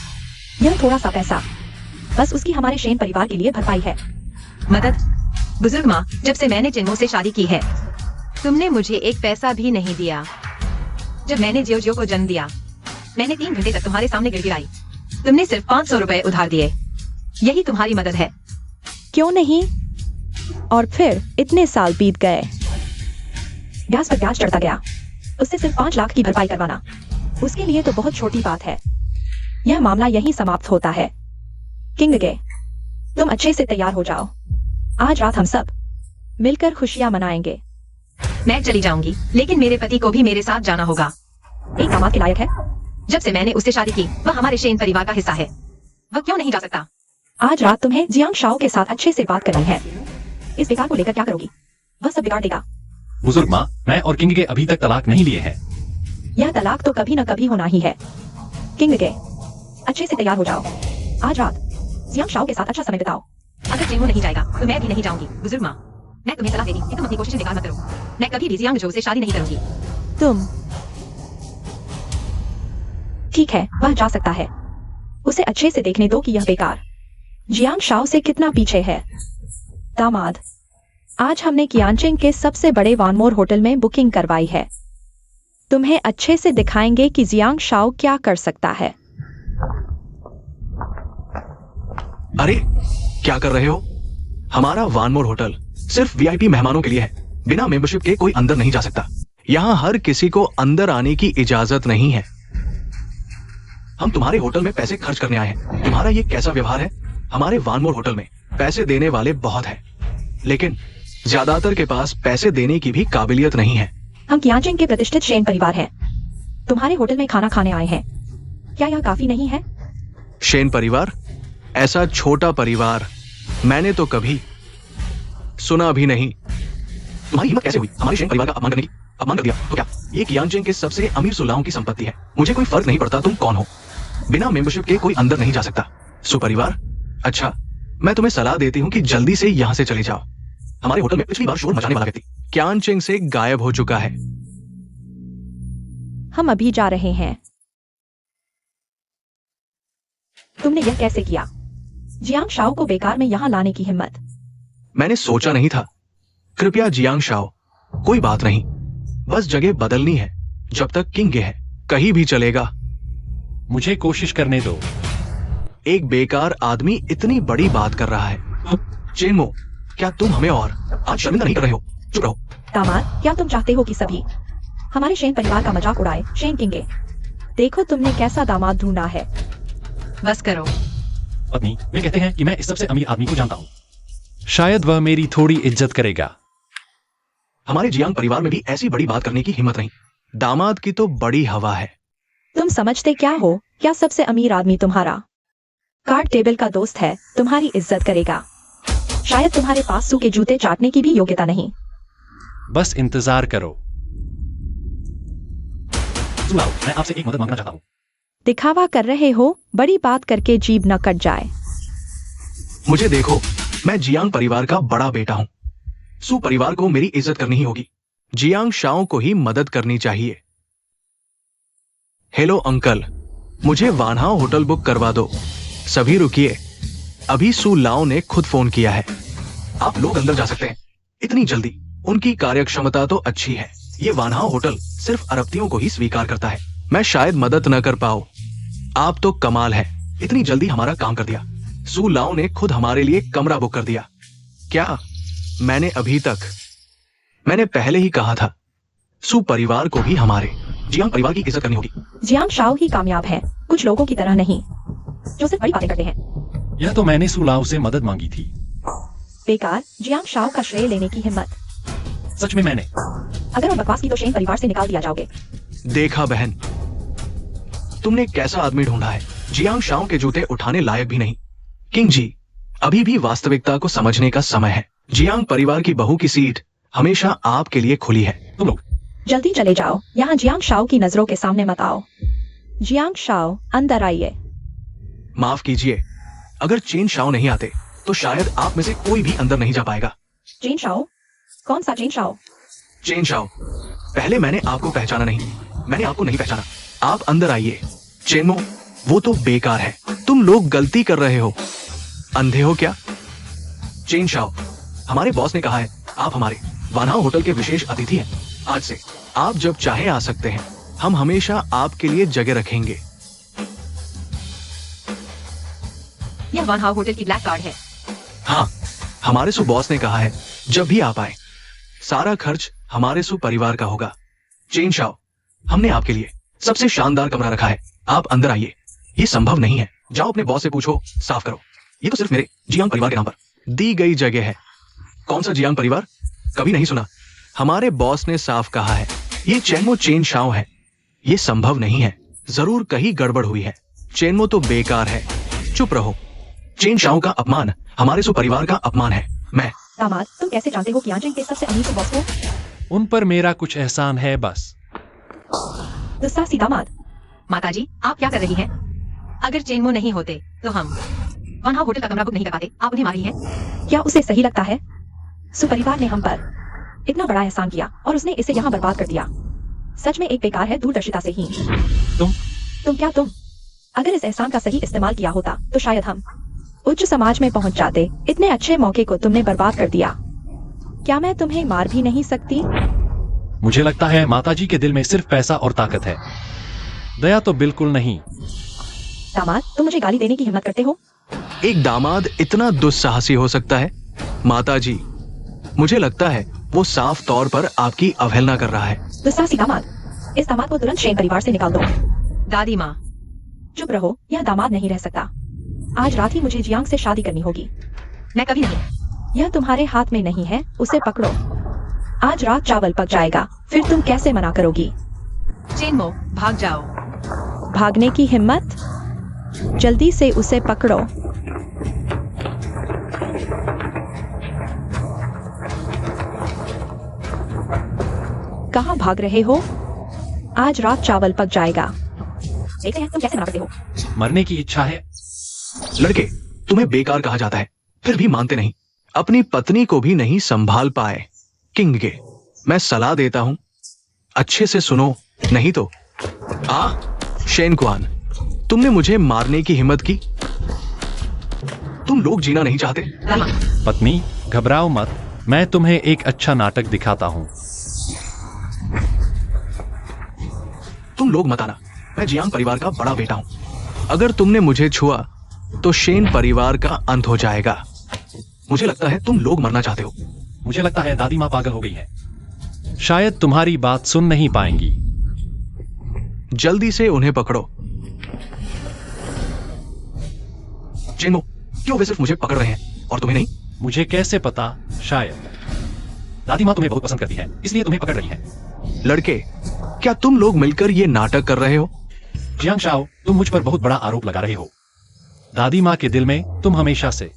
यह थोड़ा सा पैसा बस उसकी हमारे शेन परिवार के लिए भरपाई है। मदद? बुजुर्ग माँ, जब से मैंने चेनमो से शादी की है, तुमने मुझे एक पैसा भी नहीं दिया। जब मैंने जियो को जन्म दिया, मैंने 3 घंटे तक तुम्हारे सामने गिड़गिड़ाई। तुमने सिर्फ 500 रुपए उधार दिए। यही तुम्हारी मदद है। क्यों नहीं? और फिर इतने साल बीत गए, ब्याज पर ब्याज चढ़ता गया, उससे सिर्फ 5 लाख की भरपाई करवाना उसके लिए तो बहुत छोटी बात है। यह मामला यहीं समाप्त होता है। किंगगे, तुम अच्छे से तैयार हो जाओ। आज रात हम सब मिलकर खुशियां मनाएंगे। मैं चली जाऊंगी, लेकिन मेरे पति को भी मेरे साथ जाना होगा। एक दामाद के लायक है। जब से मैंने उससे शादी की, वह हमारे शेन परिवार का हिस्सा है। वह क्यों नहीं जा सकता? आज रात तुम्हें जियांग शाओ के साथ अच्छे से बात करनी है। इस बेकार को लेकर क्या करोगी? वह सब बिगाड़ देगा। बुजुर्ग माँ, मैं और किंग के अभी तक तलाक नहीं लिए हैं। यह तलाक तो कभी न कभी होना ही है। किंगगे, अच्छे से तैयार हो जाओ। आज रात जियांग शाओ के साथ अच्छा समय बिताओ। अगर जेमो नहीं जाएगा तो मैं भी नहीं जाऊंगी। बुजुर्ग माँ, मैं तुम्हें सलाह देती कि तुम अपनी कोशिशें बेकार मत करो। मैं कभी भी जियांग जो से शादी नहीं करूंगी। तुम ठीक है, वह जा सकता है। उसे अच्छे से देखने दो कि यह बेकार जियांग शाओ से कितना पीछे है। दामाद, आज हमने कियांचिंग के सबसे बड़े वानमोर होटल में बुकिंग करवाई है। तुम्हें अच्छे से दिखाएंगे कि जियांग शाओ क्या कर सकता है। अरे क्या कर रहे हो? हमारा वानमोर होटल सिर्फ वीआईपी मेहमानों के लिए है। बिना मेंबरशिप के कोई अंदर नहीं जा सकता। यहाँ हर किसी को अंदर आने की इजाजत नहीं है। हम तुम्हारे होटल में पैसे खर्च करने आए हैं। तुम्हारा ये कैसा व्यवहार है? हमारे वानमोर होटल में पैसे देने वाले बहुत हैं, लेकिन ज्यादातर के पास पैसे देने की भी काबिलियत नहीं है। हम कियांचिंग के प्रतिष्ठित शेन परिवार हैं। तुम्हारे होटल में खाना खाने आए हैं। क्या यह काफी नहीं है? शेन परिवार? ऐसा छोटा परिवार मैंने तो कभी सुना भी नहीं। तुम्हारी हिम्मत कैसे हुई हमारे शेन परिवार का अपमान करने की? अपमान कर दिया तो क्या? ये कियांचिंग के सबसे अमीर सुलाओं की संपत्ति है। मुझे कोई फर्क नहीं पड़ता तुम कौन हो। बिना मेंबरशिप के कोई अंदर नहीं जा सकता। सुपरिवार, अच्छा, मैं तुम्हें सलाह देती हूँ कि जल्दी से यहाँ से चले जाओ। हमारे होटल में पिछली बार शोर मचाने वाला व्यक्ति कियांचिंग से गायब हो चुका है। हम अभी जा रहे हैं। तुमने यह कैसे किया? जियांग शाओ को बेकार में यहाँ लाने की हिम्मत? मैंने सोचा नहीं था। कृपया जियांग शाओ, कोई बात नहीं, बस जगह बदलनी है। जब तक किंग है कहीं भी चलेगा। मुझे कोशिश करने दो। एक बेकार आदमी इतनी बड़ी बात कर रहा है। चेनमो, क्या तुम हमें और आज शर्मिंदा नहीं कर रहे हो? चुप रहो। दामाद, क्या तुम चाहते हो कि सभी हमारे शेन परिवार का मजाक उड़ाए? शेन किंगे, देखो तुमने कैसा दामाद ढूंढा है। बस करो। पत्नी, वे कहते हैं कि मैं इस सबसे अमीर आदमी को जानता हूँ। शायद वह मेरी थोड़ी इज्जत करेगा। हमारे जियांग परिवार में भी ऐसी बड़ी बात करने की हिम्मत नहीं। दामाद की तो बड़ी हवा है। तुम समझते क्या हो? क्या सबसे अमीर आदमी तुम्हारा कार्ड टेबल का दोस्त है? तुम्हारी इज्जत करेगा। शायद तुम्हारे पास सू के जूते चाटने की भी योग्यता नहीं। बस इंतजार करो। सुनाओ, मैं आपसे एक मदद मांगना चाहता हूँ। दिखावा कर रहे हो? बड़ी बात करके जीभ न कट जाए। मुझे देखो, मैं जियांग परिवार का बड़ा बेटा हूँ। सू परिवार को मेरी इज्जत करनी ही होगी। जियांग शाओ को ही मदद करनी चाहिए। हेलो अंकल, मुझे वानहाओ होटल बुक करवा दो। सभी रुकिए, अभी सू लाओ ने खुद फोन किया है। आप लोग अंदर जा सकते हैं। इतनी जल्दी? उनकी कार्यक्षमता तो अच्छी है। ये वानहाओ होटल सिर्फ अरबतियों को ही स्वीकार करता है। मैं शायद मदद न कर पाऊं। आप तो कमाल है, इतनी जल्दी हमारा काम कर दिया। सू लाओ ने खुद हमारे लिए कमरा बुक कर दिया। क्या? मैंने पहले ही कहा था, सू परिवार को भी हमारे जियांग परिवार की इज्जत करनी होगी। जियांग शाओ ही कामयाब है, कुछ लोगों की तरह नहीं जो सिर्फ बड़ी बातें करते हैं। यह तो मैंने सुलाओ से मदद मांगी थी। बेकार, जियांग शाओ का श्रेय लेने की हिम्मत। सच में मैंने। अगर और बकवास की तो शेन परिवार से निकाल दिया जाओगे। देखा बहन, तुमने कैसा आदमी ढूंढा है। जियांग शाओ के जूते उठाने लायक भी नहीं। किंग जी, अभी भी वास्तविकता को समझने का समय है। जियांग परिवार की बहू की सीट हमेशा आपके लिए खुली है। तुम लोग जल्दी चले जाओ, यहाँ जियांग शाओ की नजरों के सामने मत आओ। जियांग शाओ, अंदर आइए। माफ कीजिए, अगर चेन शाओ नहीं आते तो शायद आप में से कोई भी अंदर नहीं जा पाएगा। Chain Shao? कौन सा चेन शाओ? चेन शाओ, पहले मैंने आपको पहचाना नहीं। मैंने आपको नहीं पहचाना। आप अंदर आइए। चेनमो, वो तो बेकार है। तुम लोग गलती कर रहे हो। अंधे हो क्या? चेन शाओ, हमारे बॉस ने कहा है आप हमारे वानहाओ होटल के विशेष अतिथि हैं। आज से आप जब चाहे आ सकते हैं। हम हमेशा आपके लिए जगह रखेंगे। यह वन हाउ होटल की ब्लैक कार्ड है। हाँ, हमारे सु बॉस ने कहा है जब भी आप आए सारा खर्च हमारे सु परिवार का होगा। चेन शाओ, हमने आपके लिए सबसे शानदार कमरा रखा है, आप अंदर आइए। ये संभव नहीं है, जाओ अपने बॉस से पूछो, साफ करो। ये तो सिर्फ मेरे जियांग परिवार के नाम पर दी गई जगह है। कौन सा जियांग परिवार? कभी नहीं सुना। हमारे बॉस ने साफ कहा है ये चेनमो चेन शाओ है। ये संभव नहीं है, जरूर कहीं गड़बड़ हुई है। चेनमो तो बेकार है, चुप रहो। चेन शाओ का अपमान हमारे सु परिवार का अपमान है। मैं दामाद, तुम कैसे जानते हो कि यांजिंग के सबसे अमीर बॉस को? उन पर मेरा कुछ एहसान है बस। दुस्साहसी दामाद। माताजी, आप क्या कर रही हैं? अगर चेनमो नहीं होते तो हम वन हाउ होटल का कमरा बुक नहीं कर पाते। आप उन्हें मारी हैं। क्या उसे सही लगता है? सुपरिवार ने हम पर इतना बड़ा एहसान किया और उसने इसे यहाँ बर्बाद कर दिया। सच में एक बेकार है, दूरदर्शिता से ही। तुम अगर इस एहसान का सही इस्तेमाल किया होता तो शायद हम उच्च समाज में पहुंच जाते। इतने अच्छे मौके को तुमने बर्बाद कर दिया। क्या मैं तुम्हें मार भी नहीं सकती? मुझे लगता है माताजी के दिल में सिर्फ पैसा और ताकत है, दया तो बिल्कुल नहीं। दामाद, तुम मुझे गाली देने की हिम्मत करते हो? एक दामाद इतना दुस्साहसी हो सकता है? माताजी, मुझे लगता है वो साफ तौर पर आपकी अवहेलना कर रहा है। दुस्साहसी दामाद, इस दामाद को तुरंत शेन परिवार से निकाल दो। दादी माँ, चुप रहो, यह दामाद नहीं रह सकता। आज रात ही मुझे जियांग से शादी करनी होगी। मैं कभी नहीं। यह तुम्हारे हाथ में नहीं है, उसे पकड़ो। आज रात चावल पक जाएगा, फिर तुम कैसे मना करोगी? चेनमो, भाग जाओ। भागने की हिम्मत? जल्दी से उसे पकड़ो। कहाँ भाग रहे हो? आज रात चावल पक जाएगा। देखते हैं तुम कैसे मना करते हो। मरने की इच्छा है। लड़के, तुम्हें बेकार कहा जाता है, फिर भी मानते नहीं। अपनी पत्नी को भी नहीं संभाल पाए। किंग के, मैं सलाह देता हूं, अच्छे से सुनो, नहीं तो शेन क्वान, तुमने मुझे मारने की हिम्मत की। तुम लोग जीना नहीं चाहते। पत्नी, घबराओ मत, मैं तुम्हें एक अच्छा नाटक दिखाता हूँ। तुम लोग मत आना, मैं जियांग परिवार का बड़ा बेटा हूं। अगर तुमने मुझे छुआ तो शेन परिवार का अंत हो जाएगा। मुझे लगता है तुम लोग मरना चाहते हो। मुझे लगता है दादी माँ पागल हो गई है, शायद तुम्हारी बात सुन नहीं पाएंगी। जल्दी से उन्हें पकड़ो। चेनमो, क्यों वे सिर्फ मुझे पकड़ रहे हैं और तुम्हें नहीं? मुझे कैसे पता? शायद दादी माँ तुम्हें बहुत पसंद करती है, इसलिए तुम्हें पकड़ रही है। लड़के, क्या तुम लोग मिलकर ये नाटक कर रहे हो? जियांग शाओ, तुम मुझ पर बहुत बड़ा आरोप लगा रहे हो। दादी माँ के दिल में तुम हमेशा से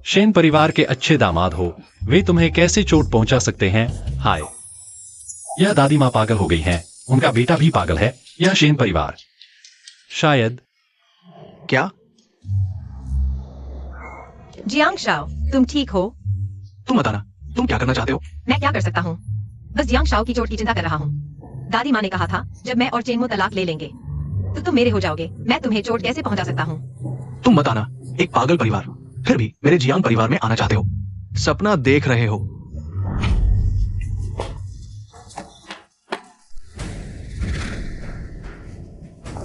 शेन परिवार के अच्छे दामाद हो, वे तुम्हें कैसे चोट पहुंचा सकते हैं? हाय, यह दादी माँ पागल हो गई हैं, उनका बेटा भी पागल है, यह शेन परिवार। शायद। क्या? जियांग शाओ, तुम ठीक हो? तुम बताना, तुम क्या करना चाहते हो? मैं क्या कर सकता हूँ? बस जियांग शाओ की चोट की चिंता कर रहा हूँ। दादी माँ ने कहा था जब मैं और चेनमो तलाक ले लेंगे तो तुम मेरे हो जाओगे। मैं तुम्हें चोट कैसे पहुंचा सकता हूँ? तुम बताना, एक पागल परिवार, फिर भी मेरे जियांग परिवार में आना चाहते हो। सपना देख रहे हो।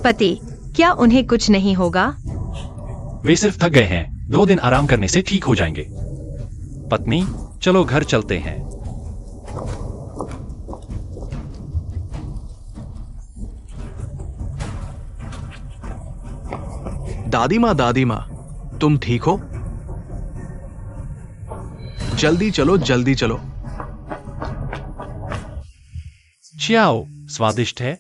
पति, क्या उन्हें कुछ नहीं होगा? वे सिर्फ थक गए हैं, 2 दिन आराम करने से ठीक हो जाएंगे। पत्नी, चलो घर चलते हैं। दादी माँ, तुम ठीक हो? जल्दी चलो, जल्दी चलो। चियाओ, स्वादिष्ट है।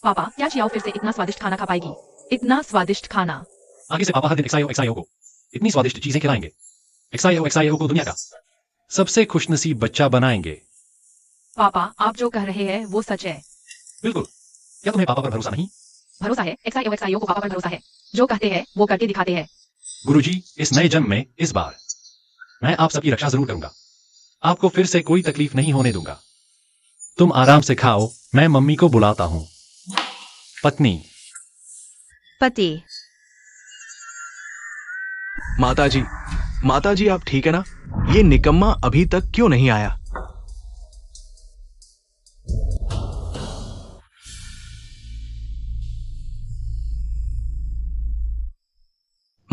पापा, क्या चियाओ फिर से इतना स्वादिष्ट खाना खा पाएगी? इतना स्वादिष्ट खाना। आगे से पापा हर दिन एक्सायो को इतनी स्वादिष्ट चीजें खिलाएंगे। एक्सायो को दुनिया का सबसे खुशनसीब बच्चा बनाएंगे। पापा, आप जो कह रहे हैं वो सच है। बिल्कुल। क्या तुम्हें पापा पर भरोसा नहीं? भरोसा है, एक्सायो को पापा पर भरोसा है। जो कहते हैं वो करके दिखाते हैं। गुरुजी, इस नए जन्म में इस बार मैं आप सबकी रक्षा जरूर करूंगा। आपको फिर से कोई तकलीफ नहीं होने दूंगा। तुम आराम से खाओ, मैं मम्मी को बुलाता हूं। पत्नी। पति। माताजी, आप ठीक है ना? ये निकम्मा अभी तक क्यों नहीं आया?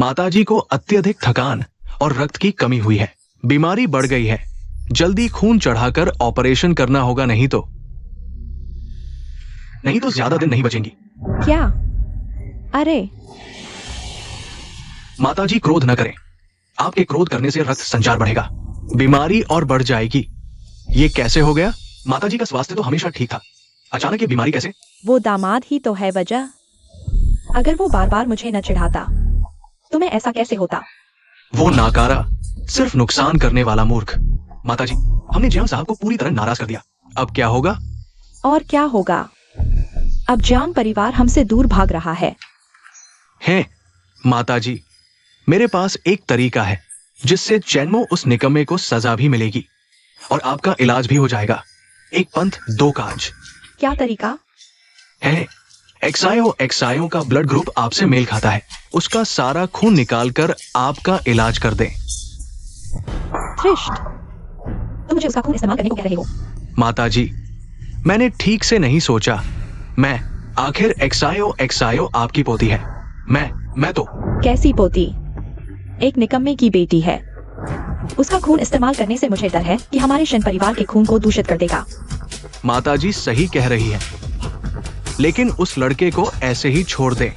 माताजी को अत्यधिक थकान और रक्त की कमी हुई है। बीमारी बढ़ गई है। जल्दी खून चढ़ाकर ऑपरेशन करना होगा, नहीं तो ज्यादा दिन नहीं बचेंगी। क्या? अरे माताजी क्रोध न करें। आपके क्रोध करने से रक्त संचार बढ़ेगा, बीमारी और बढ़ जाएगी। ये कैसे हो गया? माताजी का स्वास्थ्य तो हमेशा ठीक था, अचानक ये बीमारी कैसे? वो दामाद ही तो है वजह। अगर वो बार बार मुझे न चिढ़ाता तुम्हें ऐसा कैसे होता? वो नाकारा, सिर्फ नुकसान करने वाला मूर्ख। माताजी, हमने जियांग साहब को पूरी तरह नाराज कर दिया। अब क्या होगा? और क्या होगा? अब जियांग परिवार हमसे दूर भाग रहा है। माताजी, मेरे पास एक तरीका है जिससे चैनमो उस निकम्मे को सजा भी मिलेगी और आपका इलाज भी हो जाएगा। एक पंथ दो काज। क्या तरीका है? एक्सायो का ब्लड ग्रुप आपसे मेल खाता है। उसका सारा खून निकालकर आपका इलाज कर दें। थ्रिष्ट, तुम मुझे उसका खून इस्तेमाल करने को कह रहे हो? माताजी, मैंने ठीक से नहीं सोचा। आखिर एक्सायो आपकी पोती है। मैं तो कैसी पोती? एक निकम्मे की बेटी है। उसका खून इस्तेमाल करने से मुझे डर है कि हमारे शन परिवार के खून को दूषित कर देगा। माताजी सही कह रही है, लेकिन उस लड़के को ऐसे ही छोड़ दे।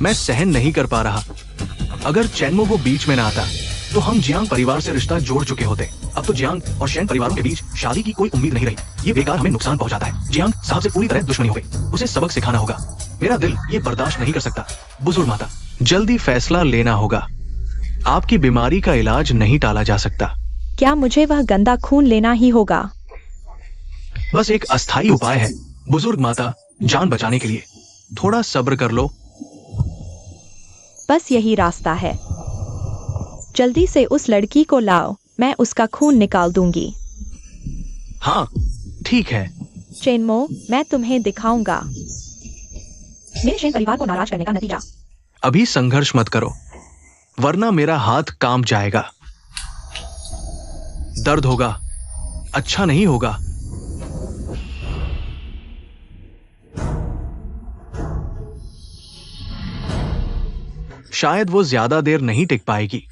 मैं सहन नहीं कर पा रहा। अगर चैनमो वो बीच में ना आता तो हम जियांग परिवार से रिश्ता जोड़ चुके होते। अब तो जियांग और शेन परिवारों के बीच शादी की कोई उम्मीद नहीं रही। ये बेकार हमें नुकसान पहुंचाता है। जियांग साहब से पूरी तरह दुश्मनी हो गई। उसे सबक सिखाना होगा। मेरा दिल ये बर्दाश्त नहीं कर सकता। बुजुर्ग माता, जल्दी फैसला लेना होगा। आपकी बीमारी का इलाज नहीं टाला जा सकता। क्या मुझे वह गंदा खून लेना ही होगा? बस एक अस्थायी उपाय है बुजुर्ग माता, जान बचाने के लिए। थोड़ा सब्र कर लो। बस यही रास्ता है। जल्दी से उस लड़की को लाओ, मैं उसका खून निकाल दूंगी। हाँ, ठीक है। चेनमो, मैं तुम्हें दिखाऊंगा मेरे शेन परिवार को नाराज करने का नतीजा। अभी संघर्ष मत करो, वरना मेरा हाथ कांप जाएगा। दर्द होगा, अच्छा नहीं होगा। शायद वो ज्यादा देर नहीं टिक पाएगी।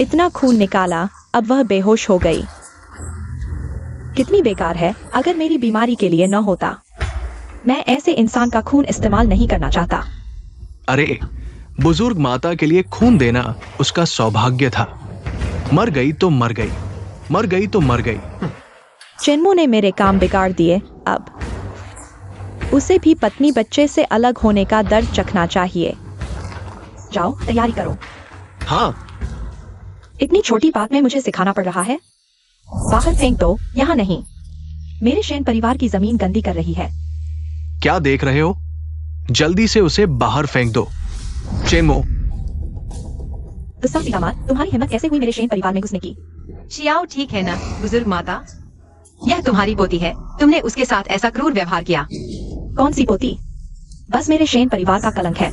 इतना खून निकाला, अब वह बेहोश हो गई। कितनी बेकार है। अगर मेरी बीमारी के लिए न होता, मैं ऐसे इंसान का खून इस्तेमाल नहीं करना चाहता। अरे, बुजुर्ग माता के लिए खून देना उसका सौभाग्य था। मर गई तो मर गई, मर गई तो मर गई। चेनमो ने मेरे काम बिगाड़ दिए। अब उसे भी पत्नी बच्चे से अलग होने का दर्द चखना चाहिए। जाओ, तैयारी करो। हाँ। इतनी छोटी बात में मुझे सिखाना पड़ रहा है। बाहर फेंक दो, यहाँ नहीं। मेरे शेन परिवार की जमीन गंदी कर रही है। क्या देख रहे हो? जल्दी से उसे बाहर फेंक दो। चेनमो, तुम्हारी हिम्मत कैसे हुई मेरे शेन परिवार में घुसने की? चियाओ ठीक है ना बुजुर्ग माता? यह तुम्हारी पोती है। तुमने उसके साथ ऐसा क्रूर व्यवहार किया। कौन सी पोती? बस मेरे शेन परिवार का कलंक है।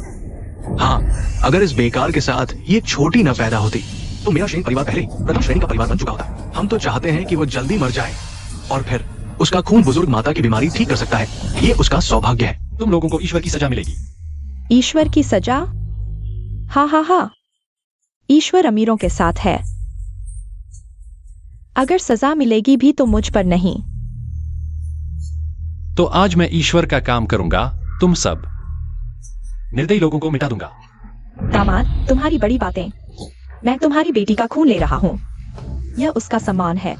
हाँ, अगर इस बेकार के साथ ये छोटी न पैदा होती तो मेरा शेन परिवार पहले प्रथम श्रेणी का परिवार बन चुका होता। हम तो चाहते हैं कि वो जल्दी मर जाए और फिर उसका खून बुजुर्ग माता की बीमारी ठीक कर सकता है। ये उसका सौभाग्य है। तुम लोगों को ईश्वर की सजा मिलेगी। ईश्वर की सजा? हाँ, ईश्वर अमीरों के साथ है। अगर सजा मिलेगी भी तो मुझ पर नहीं। तो आज मैं ईश्वर का काम करूंगा। तुम सब निर्दयी लोगों को मिटा दूंगा। दामाद, तुम्हारी बड़ी बातें। मैं तुम्हारी बेटी का खून ले रहा हूँ। यह उसका सम्मान है।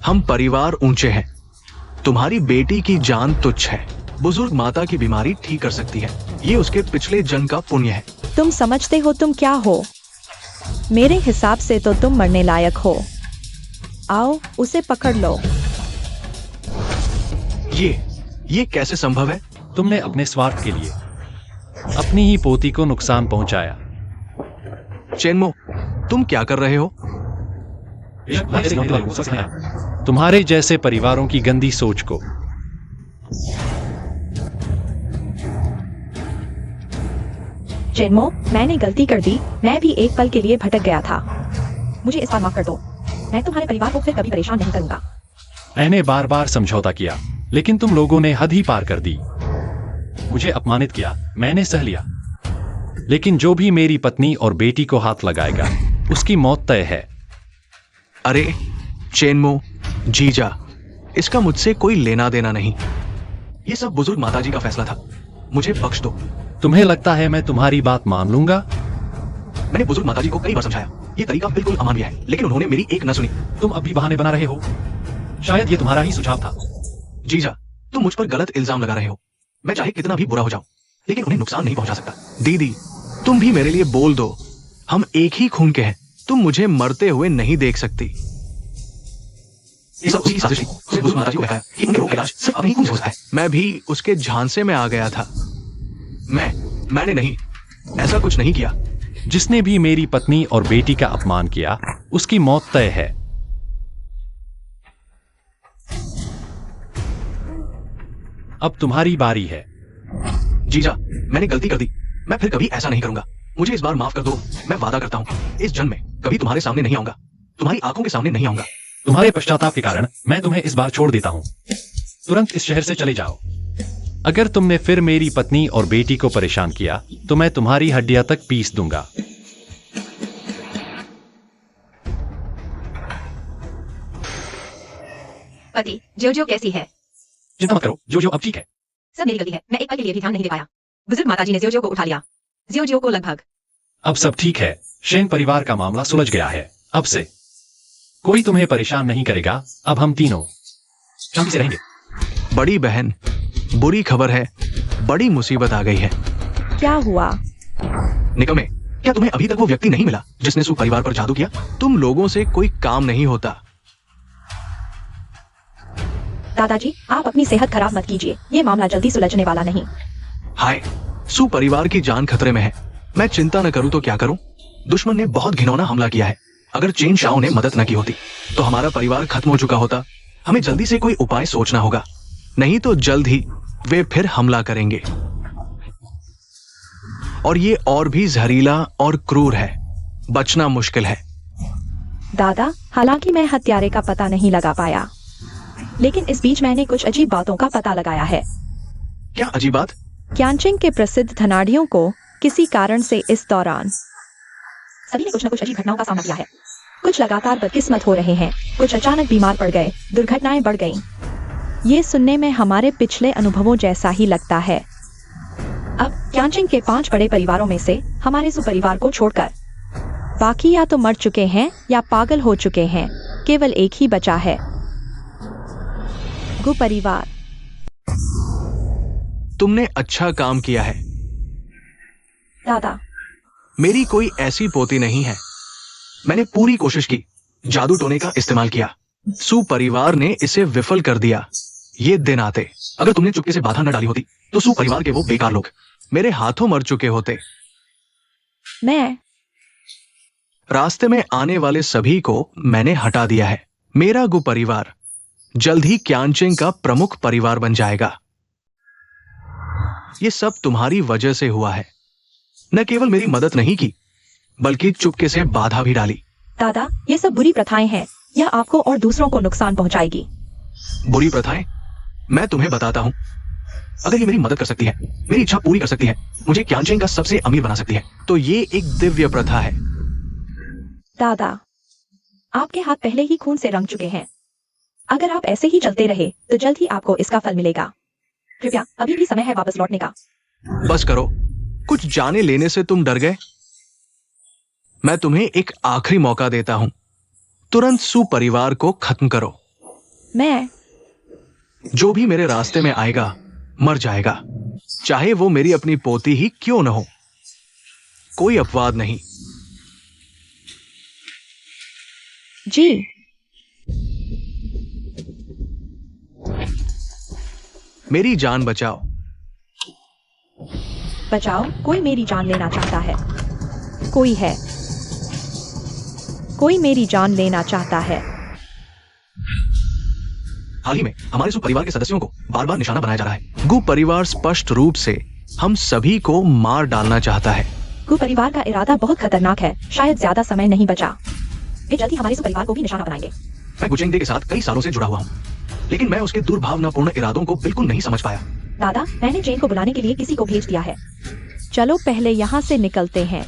हम परिवार ऊंचे हैं। तुम्हारी बेटी की जान तुच्छ है। बुजुर्ग माता की बीमारी ठीक कर सकती है। ये उसके पिछले जन्म का पुण्य है। तुम समझते हो तुम क्या हो? मेरे हिसाब से तो तुम मरने लायक हो। आओ, उसे पकड़ लो। ये कैसे संभव है? तुमने अपने स्वार्थ के लिए अपनी ही पोती को नुकसान पहुंचाया। चेनमो, तुम क्या कर रहे हो? तुम्हारे जैसे परिवारों की गंदी सोच को। चेनमो, मैंने गलती कर दी। मैं भी एक पल के लिए भटक गया था। मुझे इस बार माफ कर दो। मैं तुम्हारे परिवार को फिर कभी परेशान नहीं करूंगा। मैंने बार बार समझौता किया, लेकिन तुम लोगों ने हद ही पार कर दी। मुझे अपमानित किया, मैंने सह लिया। लेकिन जो भी मेरी पत्नी और बेटी को हाथ लगाएगा उसकी मौत तय है। अरे चेनमो, जीजा, इसका मुझसे कोई लेना देना नहीं। ये सब बुजुर्ग माताजी का फैसला था, मुझे बख्श दो। तुम्हें लगता है मैं तुम्हारी बात मान लूंगा? मैंने बुजुर्ग माताजी को कई बार समझाया, ये तरीका बिल्कुल अमानवीय है, लेकिन उन्होंने मेरी एक न सुनी। तुम अब भी बहाने बना रहे हो। शायद ये तुम्हारा ही सुझाव था। जीजा, तुम मुझ पर गलत इल्जाम लगा रहे हो। मैं चाहे कितना भी बुरा हो जाऊं, लेकिन उन्हें नुकसान नहीं पहुंचा सकता। दीदी, तुम भी मेरे लिए बोल दो। हम एक ही खून के हैं। तुम मुझे मरते हुए नहीं देख सकती। ये सब उसकी साजिश थी। उसने बुजुर्ग माताजी को बताया कि उनके रोग का इलाज सिर्फ अपनी खून से हो सकता है। मैं भी उसके झांसे में आ गया था। मैंने नहीं, ऐसा कुछ नहीं किया। जिसने भी मेरी पत्नी और बेटी का अपमान किया उसकी मौत तय है। अब तुम्हारी बारी है। जीजा, मैंने गलती कर दी। मैं फिर कभी ऐसा नहीं करूंगा। मुझे इस बार माफ कर दो। मैं वादा करता हूं, इस जन्म में कभी तुम्हारे सामने नहीं आऊंगा, तुम्हारी आंखों के सामने नहीं आऊंगा। तुम्हारे पश्चाताप के कारण मैं तुम्हें इस बार छोड़ देता हूं। तुरंत इस शहर से चले जाओ। अगर तुमने फिर मेरी पत्नी और बेटी को परेशान किया तो मैं तुम्हारी हड्डियां तक पीस दूंगा। पति, जोजो कैसी है? चिंता मत करो, जो अब ठीक है। सब मेरी गलती है, मैं एक पल के लिए भी ध्यान नहीं दे पाया। बुजुर्ग माताजी ने जोजो को उठा लिया। जोजो को लगभग। अब सब ठीक है। शेन परिवार का मामला सुलझ गया है। अब से कोई तुम्हें परेशान नहीं करेगा। अब हम तीनों शांति से रहेंगे। बड़ी बहन, बुरी खबर है। बड़ी मुसीबत आ गई है। क्या हुआ? निकम्मे, क्या तुम्हें अभी तक वो व्यक्ति नहीं मिला जिसने सु परिवार पर जादू किया? तुम लोगों से कोई काम नहीं होता। दादाजी, आप अपनी सेहत खराब मत कीजिए। ये मामला जल्दी सुलझने वाला नहीं। हाय, सु परिवार की जान खतरे में है। मैं चिंता न करूं तो क्या करूं? दुश्मन ने बहुत घिनौना हमला किया है। अगर चेन शाओ ने मदद न की होती तो हमारा परिवार खत्म हो चुका होता। हमें जल्दी से कोई उपाय सोचना होगा, नहीं तो जल्द ही वे फिर हमला करेंगे। और ये और भी जहरीला और क्रूर है। बचना मुश्किल है। दादा, हालांकि मैं हत्यारे का पता नहीं लगा पाया, लेकिन इस बीच मैंने कुछ अजीब बातों का पता लगाया है। क्या अजीब बात? क्यांचिंग के प्रसिद्ध धनाढ़ियों को किसी कारण से इस दौरान सभी ने कुछ न कुछ अजीब घटनाओं का सामना किया है। कुछ लगातार बदकिस्मत हो रहे हैं, कुछ अचानक बीमार पड़ गए, दुर्घटनाएं बढ़ गईं। ये सुनने में हमारे पिछले अनुभवों जैसा ही लगता है। अब क्यांचिंग के 5 बड़े परिवारों में से हमारे सु परिवार को छोड़कर बाकी या तो मर चुके हैं या पागल हो चुके हैं। केवल एक ही बचा है, गु परिवार। तुमने अच्छा काम किया है। दादा, मेरी कोई ऐसी पोती नहीं है। मैंने पूरी कोशिश की, जादू टोने का इस्तेमाल किया। सु परिवार ने इसे विफल कर दिया। ये दिन आते, अगर तुमने चुपके से बाधा न डाली होती तो सु परिवार के वो बेकार लोग मेरे हाथों मर चुके होते। मैं रास्ते में आने वाले सभी को मैंने हटा दिया है। मेरा गु परिवार जल्द ही क्यांचिंग का प्रमुख परिवार बन जाएगा। ये सब तुम्हारी वजह से हुआ है। न केवल मेरी मदद नहीं की, बल्कि चुपके से बाधा भी डाली। दादा, ये सब बुरी प्रथाएं हैं। यह आपको और दूसरों को नुकसान पहुंचाएगी। बुरी प्रथाएं? मैं तुम्हें बताता हूं। अगर ये मेरी मदद कर सकती है, मेरी इच्छा पूरी कर सकती है, मुझे क्यांचिंग का सबसे अमीर बना सकती है, तो ये एक दिव्य प्रथा है। दादा, आपके हाथ पहले ही खून से रंग चुके हैं। अगर आप ऐसे ही चलते रहे तो जल्द ही आपको इसका फल मिलेगा। कृपया, अभी भी समय है वापस लौटने का। बस करो। कुछ जाने लेने से तुम डर गए? मैं तुम्हें एक आखिरी मौका देता हूं। तुरंत सु परिवार को खत्म करो। मैं जो भी मेरे रास्ते में आएगा मर जाएगा, चाहे वो मेरी अपनी पोती ही क्यों न हो। कोई अपवाद नहीं। जी, मेरी जान बचाओ। बचाओ। कोई मेरी जान लेना चाहता है। कोई है। कोई मेरी जान लेना चाहता है। हाल ही में हमारे सु परिवार के सदस्यों को बार बार निशाना बनाया जा रहा है। गु परिवार स्पष्ट रूप से हम सभी को मार डालना चाहता है। गु परिवार का इरादा बहुत खतरनाक है। शायद ज्यादा समय नहीं बचा। वे जल्द ही हमारे सु परिवार को भी निशाना बनाएंगे। मैं गुचेंगडे के साथ कई सालों से जुड़ा हुआ हूँ, लेकिन मैं उसके दुर्भावनापूर्ण इरादों को बिल्कुल नहीं समझ पाया। दादा, मैंने चेन को बुलाने के लिए किसी को भेज दिया है। चलो पहले यहाँ से निकलते हैं।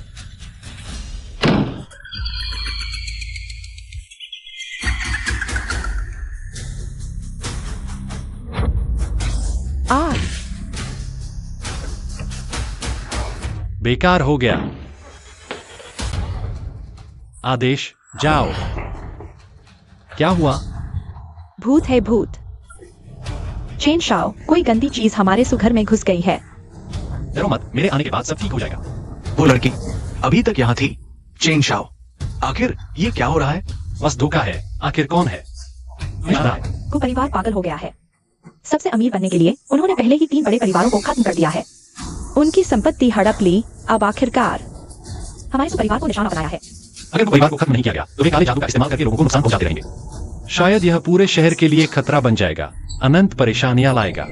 बेकार हो गया। आदेश, जाओ। क्या हुआ? भूत है भूत। चेन शाओ, कोई गंदी चीज हमारे सुघर में घुस गई है। डरो मत, मेरे आने के बाद सब ठीक हो जाएगा। वो लड़की अभी तक यहाँ थी, चेन शाओ। आखिर ये क्या हो रहा है? बस धोखा है। आखिर कौन है? को परिवार पागल हो गया है। सबसे अमीर बनने के लिए उन्होंने पहले ही 3 बड़े परिवारों को खत्म कर दिया है। उनकी संपत्ति हड़प ली। अब आखिरकार हमारे परिवार को निशाना बनाया है। अगर वो परिवार को खत्म नहीं किया गया तो वे काले जादू का इस्तेमाल करके लोगों को नुकसान पहुंचाते रहेंगे। शायद यह पूरे शहर के लिए खतरा बन जाएगा, अनंत परेशानियां लाएगा।